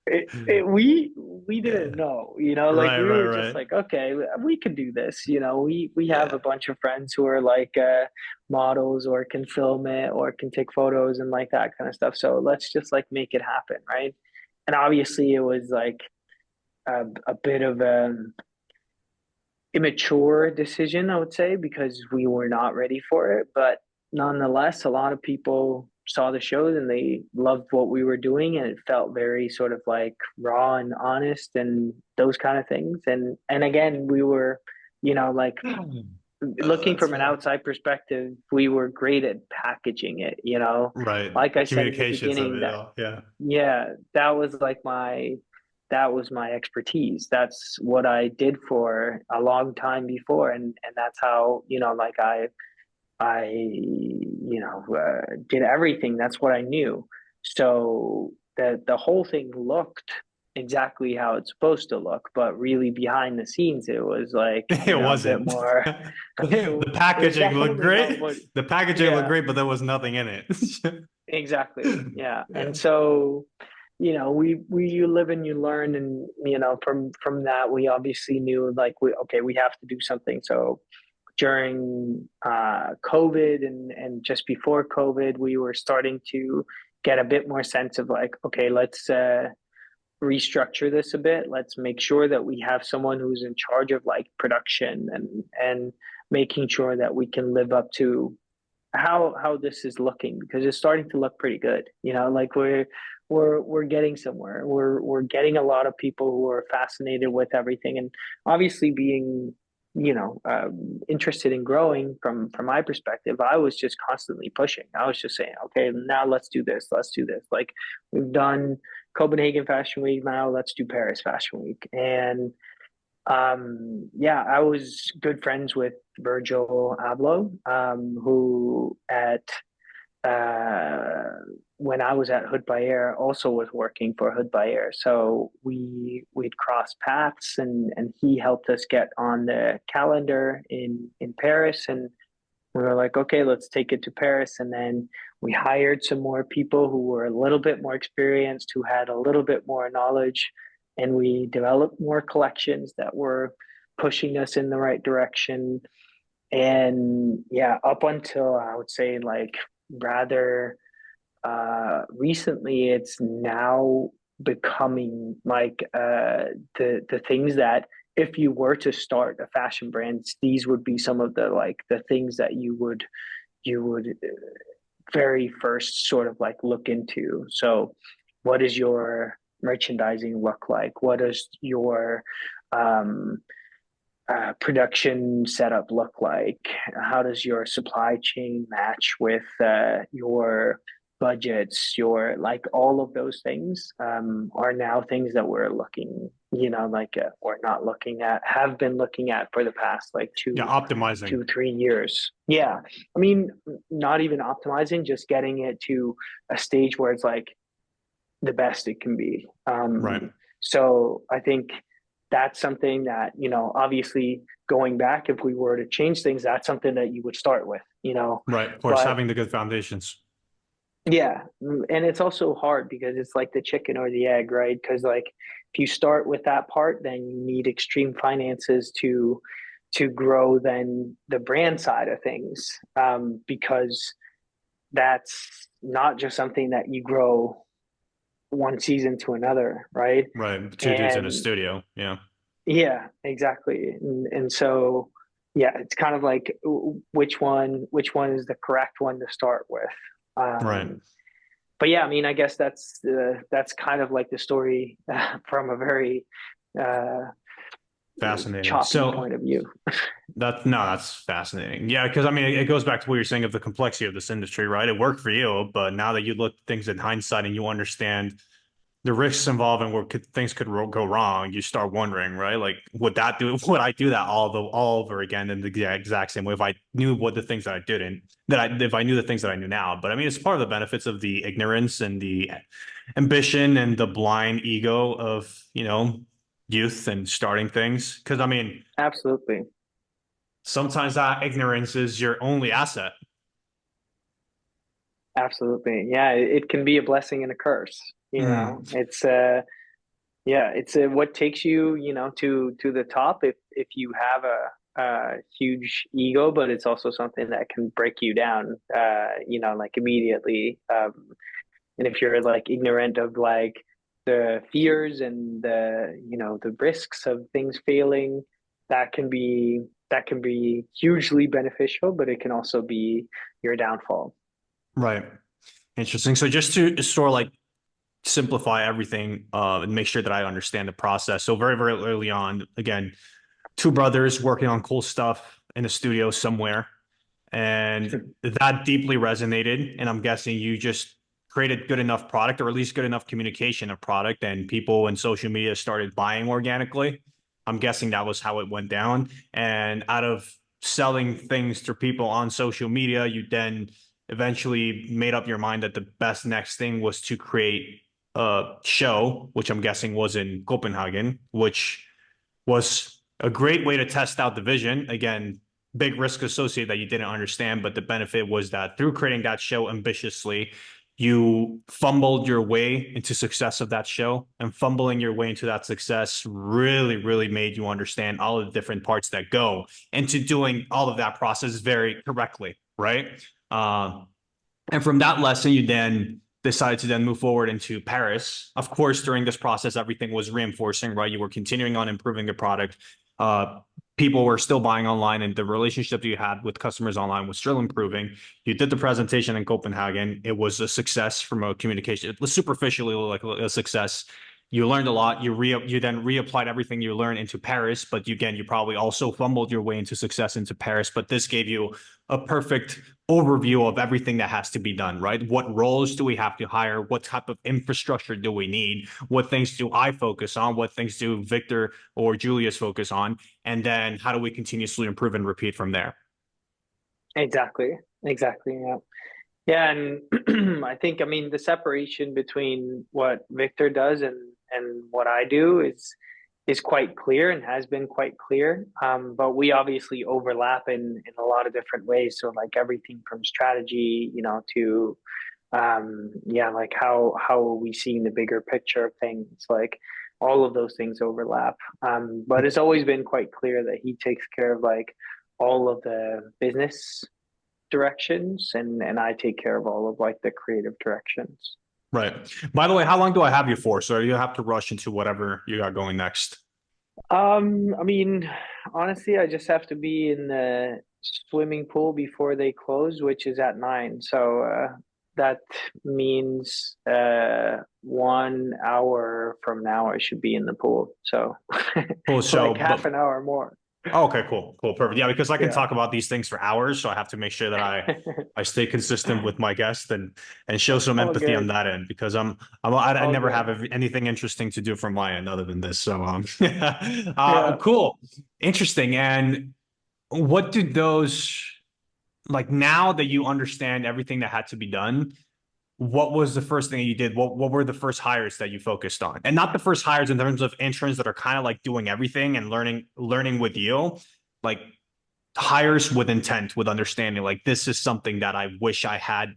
We didn't Yeah. know, like Right, we right, were just right. like, okay, we could do this. We have a Yeah. bunch of friends who are like models or can film it or can take photos and like that kind of stuff. So let's just like make it happen, right? And obviously, it was like a bit of an immature decision, I would say, because we were not ready for it. But nonetheless, a lot of people saw the shows and they loved what we were doing, and it felt very sort of like raw and honest and those kind of things. And again, we were, like looking That's from an fair. outside perspective, we were great at packaging it. Right. Like The I said in the communications of beginning, it that all. Yeah. yeah, that was like my that was my expertise. That's what I did for a long time before, and that's how, like I did everything. That's what I knew. So the whole thing looked exactly how it's supposed to look, but really behind the scenes, it was like, It a bit wasn't. more. The It was packaging looked definitely not great. what. The packaging looked Yeah, great, but there was nothing in it. exactly. Yeah, Yeah. and so we you live and you learn, and from that we obviously knew, like, we have to do something. So during COVID and just before COVID, we were starting to get a bit more sense of like, okay, let's restructure this a bit. Let's make sure that we have someone who's in charge of like production and making sure that we can live up to how this is looking, because it's starting to look pretty good. Like we're getting somewhere. We're getting a lot of people who are fascinated with everything, and obviously being interested in growing. From my perspective, I was just constantly pushing. I was just saying, okay, now let's do this. Let's do this. Like, we've done Copenhagen Fashion Week. Now let's do Paris Fashion Week. And yeah, I was good friends with Virgil Abloh, who at uh, when I was at Hood by Air also was working for Hood by Air. So we'd cross paths, and he helped us get on the calendar in Paris, and we were like, okay, let's take it to Paris. And then we hired some more people who were a little bit more experienced, who had a little bit more knowledge, and we developed more collections that were pushing us in the right direction. And yeah, up until, I would say, like, rather recently, it's now becoming like the things that, if you were to start a fashion brand, these would be some of the things that you would very first sort of like look into. So what does your merchandising look like? What does your um production setup look like? How does your supply chain match with your budgets? Your, like, all of those things are now things that we're looking, like, or not looking at, have been looking at for the past like Yeah, two, optimizing. 2, 3 years. Yeah, I mean, not even optimizing, just getting it to a stage where it's like the best it can be. Right. So I think that's something that, obviously, going back, if we were to change things, that's something that you would start with. Right. Of course, But having the good foundations. yeah, and it's also hard because it's like the chicken or the egg, right? Because, like, if you start with that part, then you need extreme finances to grow then the brand side of things, because that's not just something that you grow one season to another, right? Right. Two dudes in a And studio. Yeah. yeah, exactly. And so yeah, it's kind of like, which one is the correct one to start with. Right. Um, but yeah, I mean, I guess that's kind of like the story from a very uh, Fascinating. choppy So point of view. that's fascinating. Yeah, because I mean, it goes back to what you're saying of the complexity of this industry, right? It worked for you, but now that you look at things in hindsight and you understand the risks involved and where things could go wrong, you start wondering, right? Like, would I do that all over again in the exact same way if I knew what the things that I didn't, if I knew the things that I knew now? But I mean, it's part of the benefits of the ignorance and the ambition and the blind ego of, youth and starting things. Because I mean, Absolutely. sometimes that ignorance is your only asset. Absolutely. Yeah, it can be a blessing and a curse. Mm, It's yeah, it's what takes you, to the top, if you have a huge ego, but it's also something that can break you down, like, immediately. And if you're like ignorant of like the fears and the risks of things failing, that can be hugely beneficial, but it can also be your downfall. right. Interesting. So just to sort of like simplify everything and make sure that I understand the process. So very, very early on, again, two brothers working on cool stuff in a studio somewhere. And that deeply resonated. And I'm guessing you just created good enough product, or at least good enough communication of product, and people in social media started buying organically. I'm guessing that was how it went down. And out of selling things to people on social media, you then eventually made up your mind that the best next thing was to create a show, which I'm guessing was in Copenhagen, which was a great way to test out the vision. Again, big risk associated that you didn't understand, but the benefit was that through creating that show ambitiously, you fumbled your way into success of that show, and fumbling your way into that success really, really made you understand all of the different parts that go into doing all of that process very correctly, right? Uh, and from that lesson, you then decided to then move forward into Paris. Of course, during this process, everything was reinforcing, right? You were continuing on improving the product. Uh, People were still buying online, and the relationship you had with customers online was still improving. You did the presentation in Copenhagen. It was a success from a communication. It was superficially like a success. You learned a lot. You then reapplied everything you learned into Paris, but again, you probably also fumbled your way into success into Paris. But this gave you a perfect overview of everything that has to be done, right? What roles do we have to hire? What type of infrastructure do we need? What things do I focus on? What things do Victor or Julius focus on? And then how do we continuously improve and repeat from there? Exactly. Exactly. Yeah. Yeah, and I think, I mean, the separation between what Victor does and what I do is quite clear and has been quite clear. But we obviously overlap in a lot of different ways. So like everything from strategy, you know, to yeah, like how are we seeing the bigger picture of things? Like all of those things overlap. But it's always been quite clear that he takes care of like all of the business directions and I take care of all of like the creative directions. Right. By the way, how long do I have you for? So you have to rush into whatever you got going next. I mean, honestly, I just have to be in the swimming pool before they close, which is at 9. So that means 1 hour from now I should be in the pool. So Cool. like So, half but an hour more. okay, cool, cool, perfect. Yeah, because I can Yeah. talk about these things for hours, so I have to make sure that I stay consistent with my guests and show some All empathy on good. that end because I All never good. have anything interesting to do from my end other than this. So Yeah. cool, interesting. And what do those like now that you understand everything that had to be done? What was the first thing that you did? What were the first hires that you focused on? And not the first hires in terms of interns that are kind of like doing everything and learning with you, like hires with intent, with understanding. Like this is something that I wish I had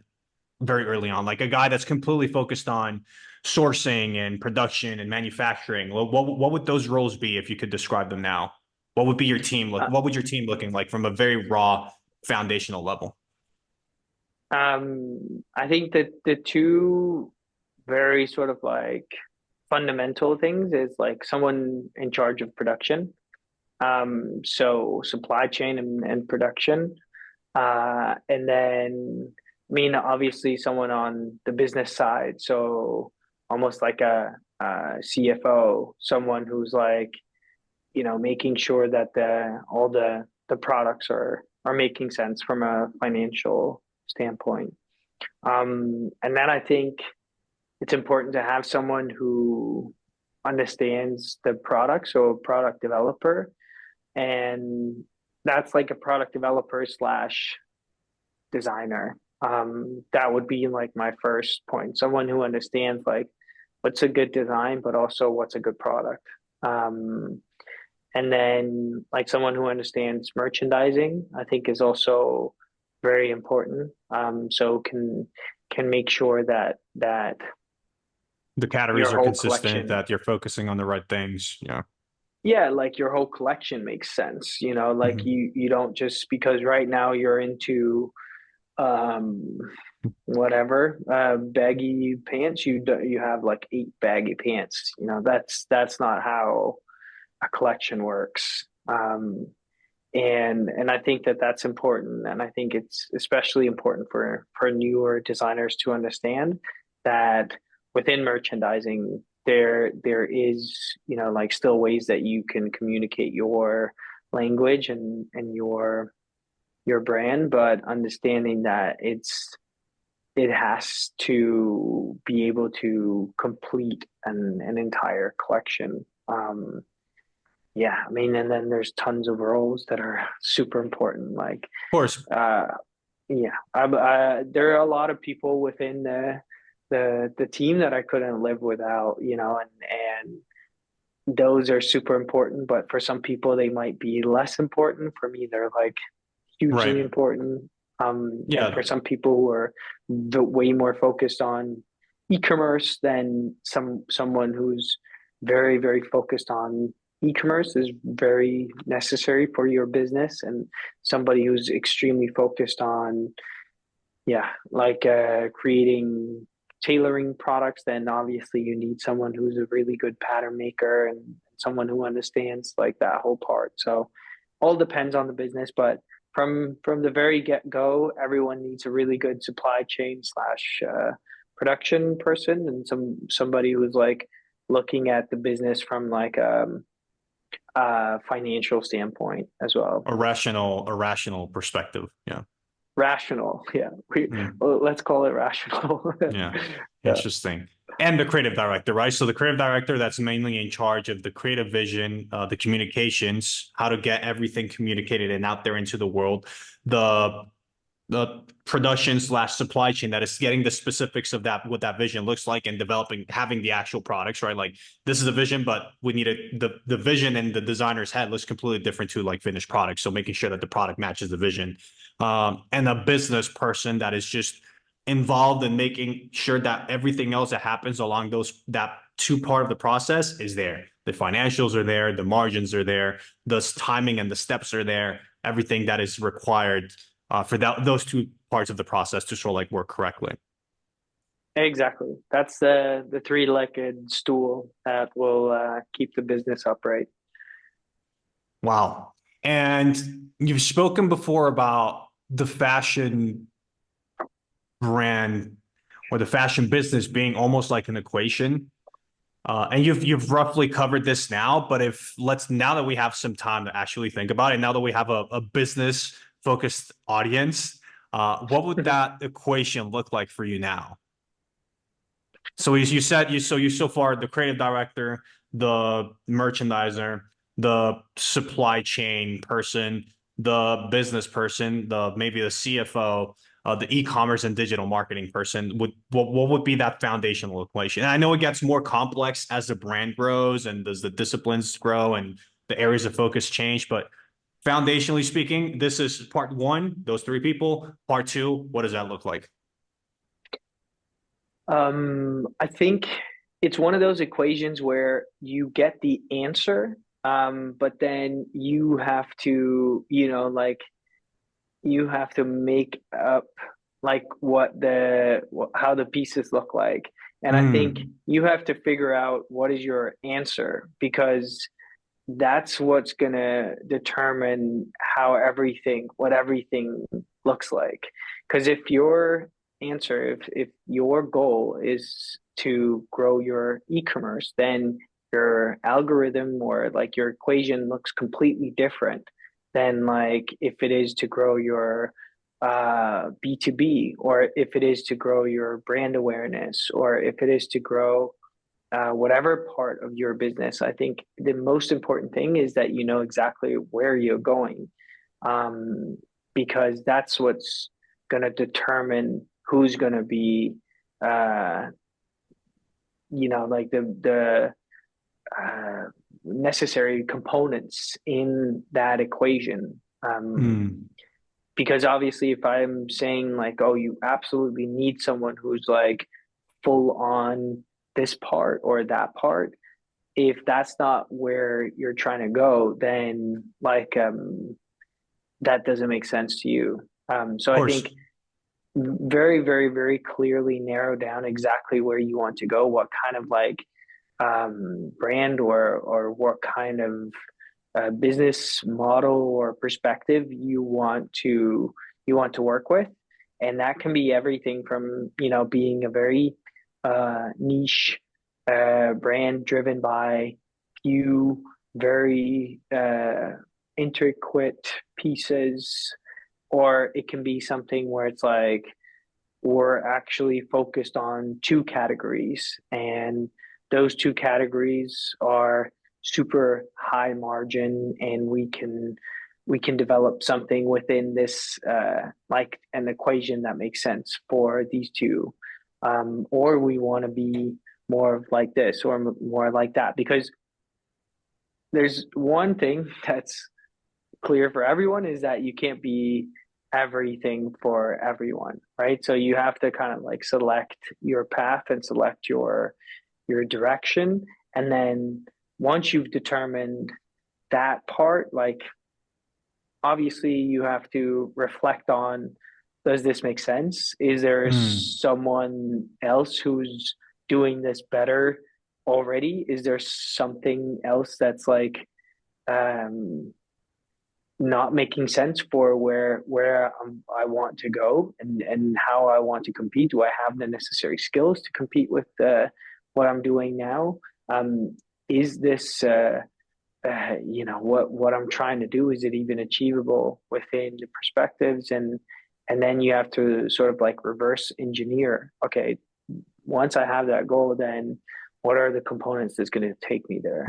very early on. Like a guy that's completely focused on sourcing and production and manufacturing. What would those roles be if you could describe them now? What would be your team look? Uh, What would your team looking like from a very raw foundational level? I think that the two very sort of like fundamental things is like someone in charge of production. So supply chain and production. And then, I mean, obviously someone on the business side. So almost like a CFO, someone who's like, you know, making sure that all the products are making sense from a financial standpoint. And then I think it's important to have someone who understands the product, so a product developer, and that's like a product developer slash designer. That would be like my first point. Someone who understands like what's a good design, but also what's a good product. Um, and then like someone who understands merchandising, I think is also very important. So can make sure that The categories your are whole consistent, collection, that you're focusing on the right things. Yeah. yeah, like your whole collection makes sense. You know, like Mhm. you don't just because right now you're into um whatever baggy pants, you have like 8 baggy pants. You know, that's not how a collection works. And I think that that's important, and I think it's especially important for newer designers to understand that within merchandising there is, you know, like still ways that you can communicate your language and your brand, but understanding that it's it has to be able to complete an entire collection. Yeah, I mean, and then there's tons of roles that are super important. Like, Of course. uh, yeah, there are a lot of people within the team that I couldn't live without, you know, and those are super important. But for some people, they might be less important. For me, they're like hugely Right. important. And for Yeah. some people who are way more focused on e-commerce than someone who's very focused on e-commerce is very necessary for your business, and somebody who's extremely focused on, yeah, like creating tailoring products, then obviously you need someone who's a really good pattern maker and someone who understands like that whole part. So all depends on the business, but from the very get go, everyone needs a really good supply chain slash production person, and somebody who's like looking at the business from like financial standpoint as well. A rational perspective. Yeah. Rational, yeah. Mm. Let's call it rational. Yeah. Yeah. Interesting. And the creative director, right? So the creative director that's mainly in charge of the creative vision, the communications, how to get everything communicated and out there into the world, the the production slash supply chain that is getting the specifics of that, what that vision looks like, and developing, having the actual products, right? Like this is a vision, but we need the vision and the designer's head looks completely different to like finished products. So making sure that the product matches the vision, and a business person that is just involved in making sure that everything else that happens along those, that two part of the process is there. The financials are there, the margins are there, the timing and the steps are there, everything that is required for those two parts of the process to sort of like work correctly. Exactly. That's the three-legged stool that will keep the business upright. Wow. And you've spoken before about the fashion brand or the fashion business being almost like an equation. And you've roughly covered this now, but if let's now that we have some time to actually think about it, now that we have a business focused audience, what would that equation look like for you now? So you said you so far the creative director, the merchandiser, the supply chain person, the business person, the maybe the CFO, the e-commerce and digital marketing person. Would what would be that foundational equation? And I know it gets more complex as the brand grows and as the disciplines grow and the areas of focus change, but foundationally speaking, this is part one, those three people. Part two, what does that look like? I think it's one of those equations where you get the answer, but then you have to, you know, like you have to make up like how the pieces look like. And I think Mm, you have to figure out what is your answer, because that's what's gonna determine what everything looks like. Because if your answer, if your goal is to grow your e-commerce, then your algorithm or like your equation looks completely different than like if it is to grow your B2B, or if it is to grow your brand awareness, or if it is to grow whatever part of your business. I think the most important thing is that you know exactly where you're going, um, because that's what's going to determine who's going to be, uh, you know, like the necessary components in that equation. mm. Because obviously, if I'm saying like, oh, you absolutely need someone who's like full on this part or that part, if that's not where you're trying to go, then like that doesn't make sense to you. So Of I course. think very clearly narrow down exactly where you want to go, what kind of like brand or what kind of business model or perspective you want to work with, and that can be everything from, you know, being a very niche brand driven by few very intricate pieces, or it can be something where it's like we're actually focused on two categories, and those two categories are super high margin, and we can develop something within this like an equation that makes sense for these two, or we want to be more of like this or more like that, because there's one thing that's clear for everyone is that you can't be everything for everyone, right? So you have to kind of like select your path and select your direction. And then once you've determined that part, like obviously you have to reflect on, does this make sense? Is there Mm, someone else who's doing this better already? Is there something else that's like um not making sense for where I want to go, and how I want to compete? Do I have the necessary skills to compete with what I'm doing now? Is this what I'm trying to do, is it even achievable within the perspectives? And then you have to sort of like reverse engineer. Okay, once I have that goal, then what are the components that's going to take me there?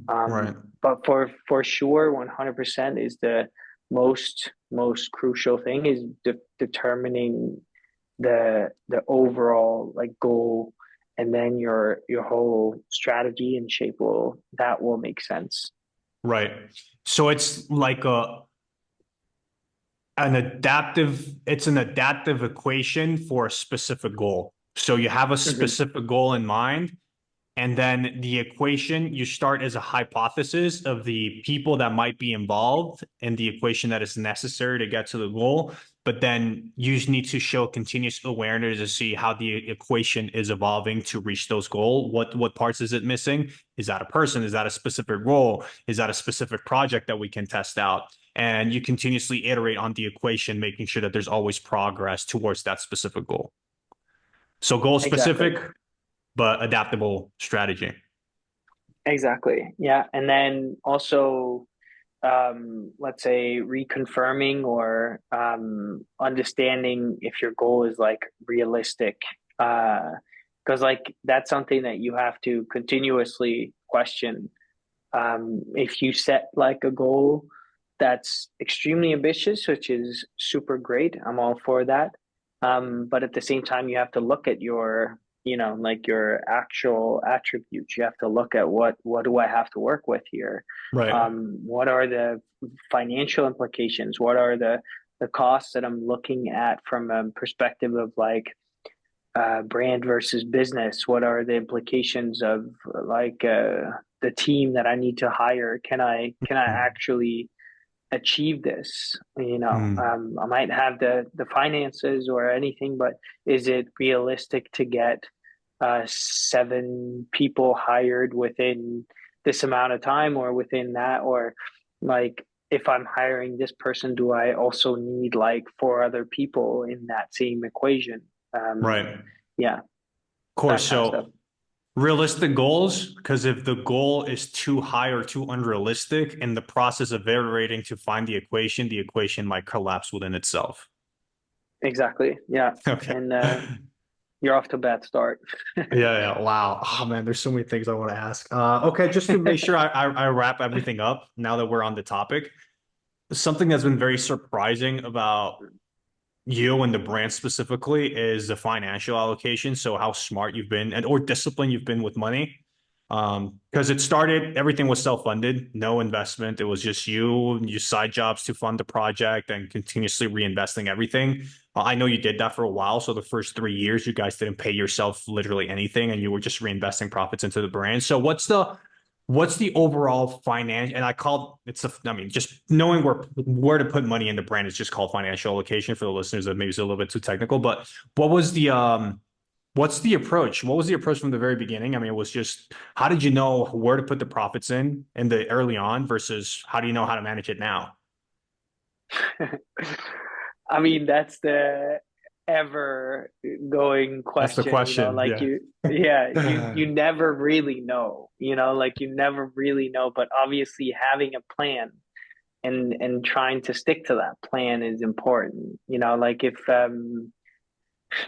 right. But for sure, 100% is the most crucial thing is determining the overall like goal, and then your whole strategy and shape will make sense. Right. So it's an adaptive equation for a specific goal. So you have a Hmm. specific goal in mind, and then the equation, you start as a hypothesis of the people that might be involved in the equation that is necessary to get to the goal. But then you just need to show continuous awareness to see how the equation is evolving to reach those goals. What parts is it missing? Is that a person? Is that a specific role? Is that a specific project that we can test out? And you continuously iterate on the equation, making sure that there's always progress towards that specific goal. So goal Exactly. specific, but adaptable strategy. Exactly. Yeah. And then also, let's say reconfirming or understanding if your goal is like realistic. Because like that's something that you have to continuously question. If you set like a goal that's extremely ambitious, which is super great, I'm all for that. But at the same time, you have to look at like your actual attributes. You have to look at what do I have to work with here? Right. What are the financial implications? What are the costs that I'm looking at from a perspective of like brand versus business? What are the implications of like the team that I need to hire? Can I actually achieve this? Mm. I might have the finances or anything, but is it realistic to get seven people hired within this amount of time or within that? Or like if I'm hiring this person, do I also need like four other people in that same equation? Right. Um, Of yeah, course. that kind of stuff. So realistic goals, because if the goal is too high or too unrealistic, in the process of iterating to find the equation might collapse within itself. Exactly. Yeah. Okay. And you're off to a bad start. Yeah, yeah. Wow. Oh man, there's so many things I want to ask. Okay, just to make sure I wrap everything up now that we're on the topic. Something that's been very surprising about you and the brand specifically is the financial allocation. So how smart you've been and or disciplined you've been with money. Because it started, everything was self-funded, no investment. It was just you side jobs to fund the project and continuously reinvesting everything. I know you did that for a while. So the first 3 years, you guys didn't pay yourself literally anything, and you were just reinvesting profits into the brand. So what's the overall finance? And I call it's I mean, just knowing where to put money in the brand is just called financial allocation for the listeners that maybe it's a little bit too technical. But what was the what's the approach? What was the approach from the very beginning? I mean, it was just how did you know where to put the profits in the early on versus how do you know how to manage it now? I mean, that's the ever going That's the question, question. like Yeah. yeah, you never really know, like you never really know, but obviously having a plan and trying to stick to that plan is important. Like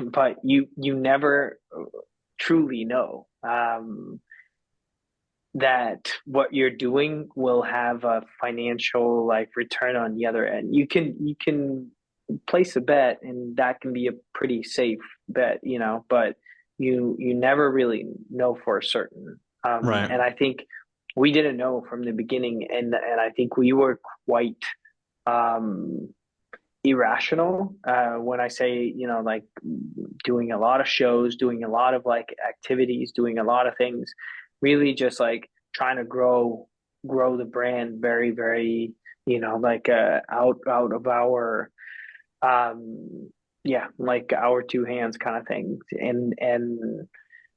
but you never truly know that what you're doing will have a financial like return on the other end. You can place a bet and that can be a pretty safe bet, but you never really know for certain. Right. And I think we didn't know from the beginning, and I think we were quite um irrational when I say, like doing a lot of shows, doing a lot of like activities, doing a lot of things, really just like trying to grow the brand very, very, like out of our yeah, like our two hands kind of thing. And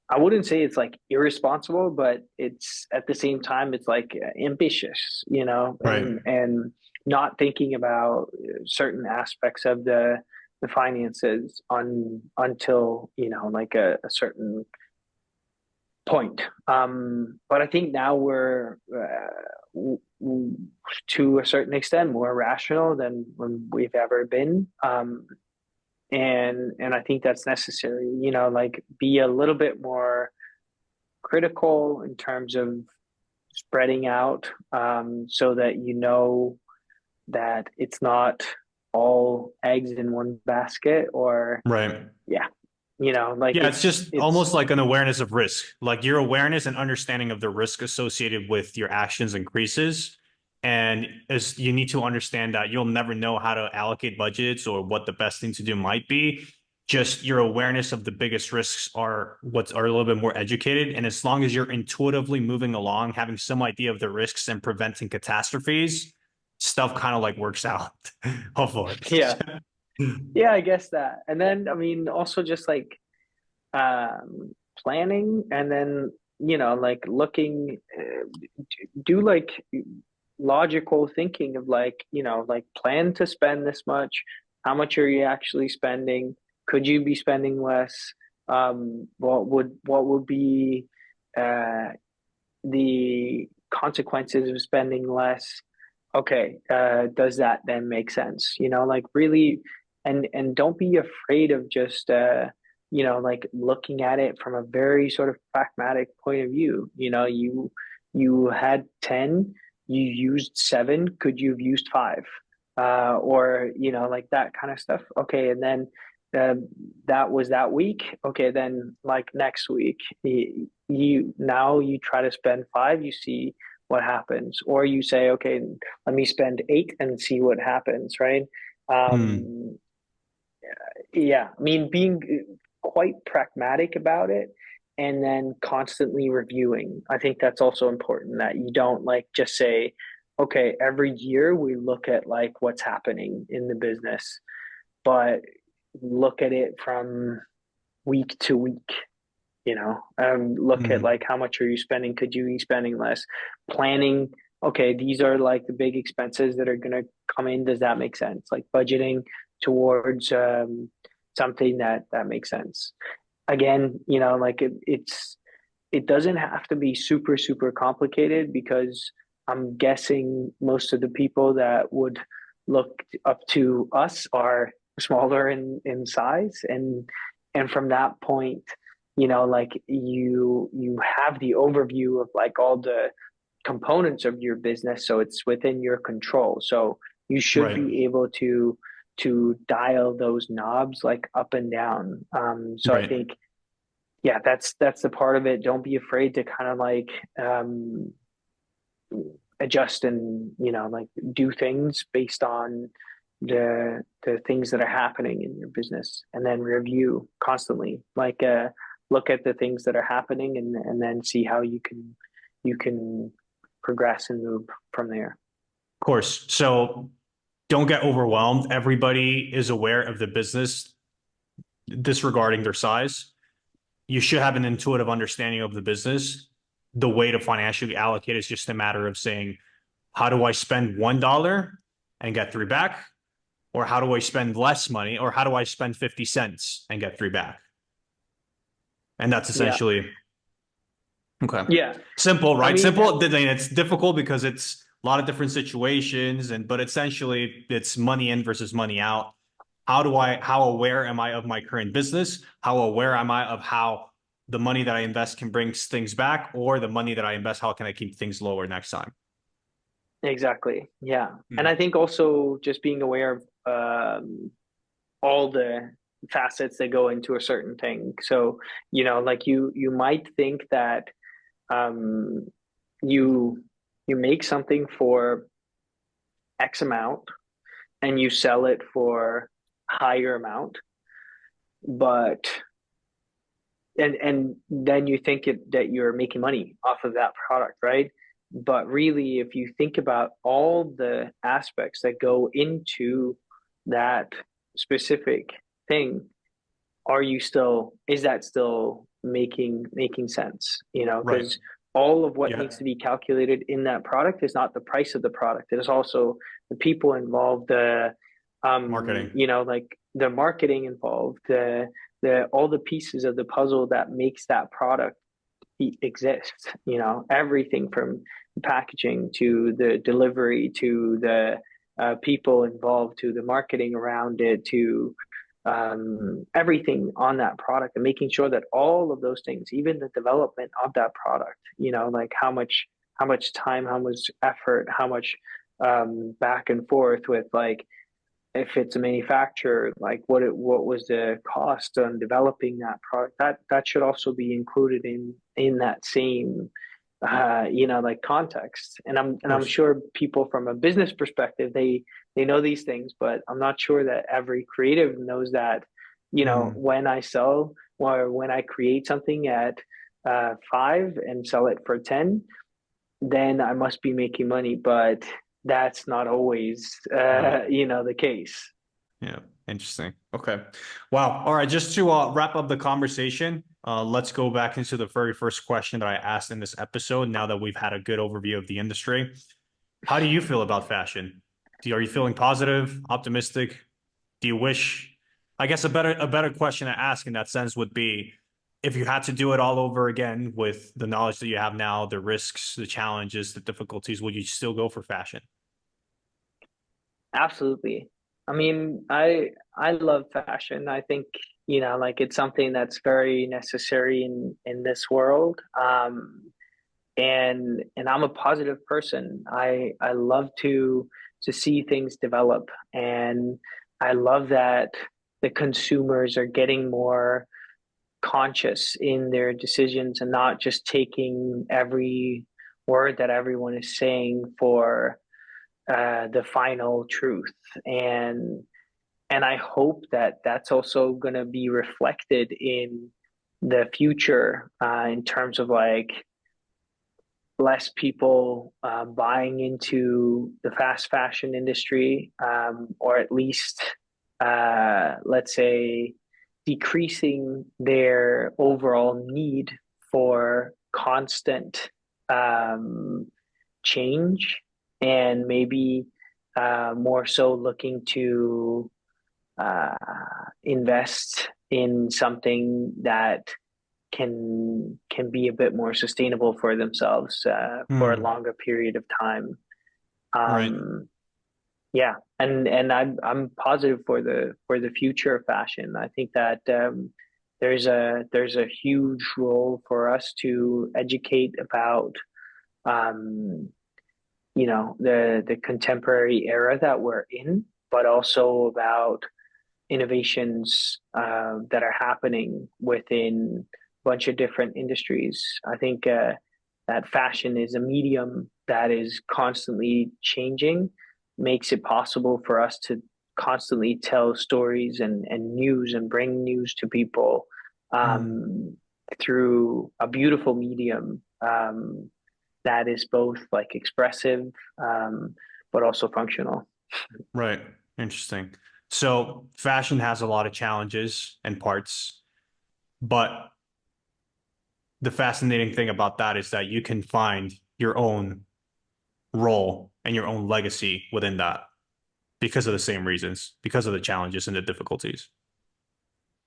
I wouldn't say it's like irresponsible, but it's at the same time it's like ambitious, Right. and not thinking about certain aspects of the finances until like a certain point. But I think now we're to a certain extent more rational than when we've ever been. And I think that's necessary. Like be a little bit more critical in terms of spreading out, so that that it's not all eggs in one basket, or Right. yeah, like Yeah, it's just it's almost like an awareness of risk. Like your awareness and understanding of the risk associated with your actions increases. And as you need to understand that you'll never know how to allocate budgets or what the best thing to do might be. Just your awareness of the biggest risks are what's are a little bit more educated. And as long as you're intuitively moving along, having some idea of the risks and preventing catastrophes, stuff kind of like works out, hopefully. yeah, yeah, I guess that. And then I mean also just like planning, and then like looking, do like logical thinking of like like plan to spend this much. How much are you actually spending? Could you be spending less? What would be uh the consequences of spending less? Okay, does that then make sense? Like really, and don't be afraid of just like looking at it from a very sort of pragmatic point of view. You had 10, you used 7, could you have used 5? Or like that kind of stuff. Okay, and then uh, that was that week. Okay, then like next week, you try to spend 5, you see what happens, or you say, okay, let me spend 8 and see what happens, right? Hmm. um yeah, I mean being quite pragmatic about it, and then constantly reviewing. I think that's also important, that you don't like just say, okay, every year we look at like what's happening in the business, but look at it from week to week. Look at Hmm. like how much are you spending? Could you be spending less? Planning. Okay, these are like the big expenses that are going to come in. Does that make sense? Like budgeting towards something that makes sense. Again, like it doesn't have to be super super complicated, because I'm guessing most of the people that would look up to us are smaller in size, and from that point, like you have the overview of like all the components of your business, so it's within your control, so you should Right. be able to dial those knobs like up and down. So I Right. think, yeah, that's the part of it. Don't be afraid to kind of like adjust, and like do things based on the things that are happening in your business, and then review constantly, like look at the things that are happening, and then see how you can progress and move from there. Of course. So don't get overwhelmed. Everybody is aware of the business disregarding their size. You should have an intuitive understanding of the business. The way to financially allocate is just a matter of saying, how do I spend $1 and get three back? Or how do I spend less money? Or how do I spend 50 cents and get three back? And that's Yeah, essentially okay. yeah, Simple, I right? mean, Simple. It's difficult because it's a lot of different situations, but essentially it's money in versus money out. how aware am I of my current business? How aware am I of how the money that I invest can bring things back, or the money that I invest, how can I keep things lower next time? Exactly. Yeah. And Mm, I think also just being aware of all the facets that go into a certain thing. So, like you might think that um, you you make something for X amount and you sell it for higher amount, but and then you think that you're making money off of that product, right? But really, if you think about all the aspects that go into that specific thing, is that still making sense? right. Because all of what Yeah. needs to be calculated in that product is not the price of the product. It is also the people involved, Marketing. like the marketing involved, the all the pieces of the puzzle that makes that product exist. Everything from packaging to the delivery to the people involved to the marketing around it to everything on that product, and making sure that all of those things, even the development of that product, like how much time, how much effort, how much back and forth with, like, if it's a manufacturer, like what was the cost on developing that product, that should also be included in that same like context. Of And I'm course. sure people from a business perspective, they know these things, but I'm not sure that every creative knows that, Mm, when I sell or when I create something at 5 and sell it for 10, then I must be making money. But that's not always right. the case. Yeah. Interesting. Okay. Wow. All right. Just to wrap up the conversation, let's go back into the very first question that I asked in this episode. Now that we've had a good overview of the industry, how do you feel about fashion? Are you feeling positive, optimistic? Do you wish? I guess a better question to ask in that sense would be, if you had to do it all over again with the knowledge that you have now, the risks, the challenges, the difficulties, would you still go for fashion? Absolutely. I mean, I love fashion. I think, like it's something that's very necessary in this world. And I'm a positive person. I love to see things develop, and I love that the consumers are getting more conscious in their decisions and not just taking every word that everyone is saying for the final truth. And I hope that that's also going to be reflected in the future, in terms of like less people buying into the fast fashion industry, or at least, let's say, decreasing their overall need for constant um, change, and maybe more so looking to uh, invest in something that can be a bit more sustainable for themselves for a Hmm. longer period of time. Right. Um, yeah, and I'm positive for the future of fashion. I think that there's a huge role for us to educate about um, the contemporary era that we're in, but also about innovations that are happening within a bunch of different industries. I think that fashion is a medium that is constantly changing, makes it possible for us to constantly tell stories and news and bring news to people Hmm. um, through a beautiful medium that is both like expressive, but also functional. Right. Interesting. So fashion has a lot of challenges and parts, but the fascinating thing about that is that you can find your own role and your own legacy within that because of the same reasons, because of the challenges and the difficulties.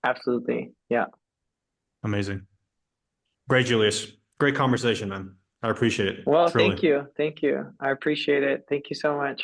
Absolutely. Yeah. Amazing. Great, Julius. Great conversation, man. I appreciate it. Well, Truly. thank you. Thank you. I appreciate it. Thank you so much.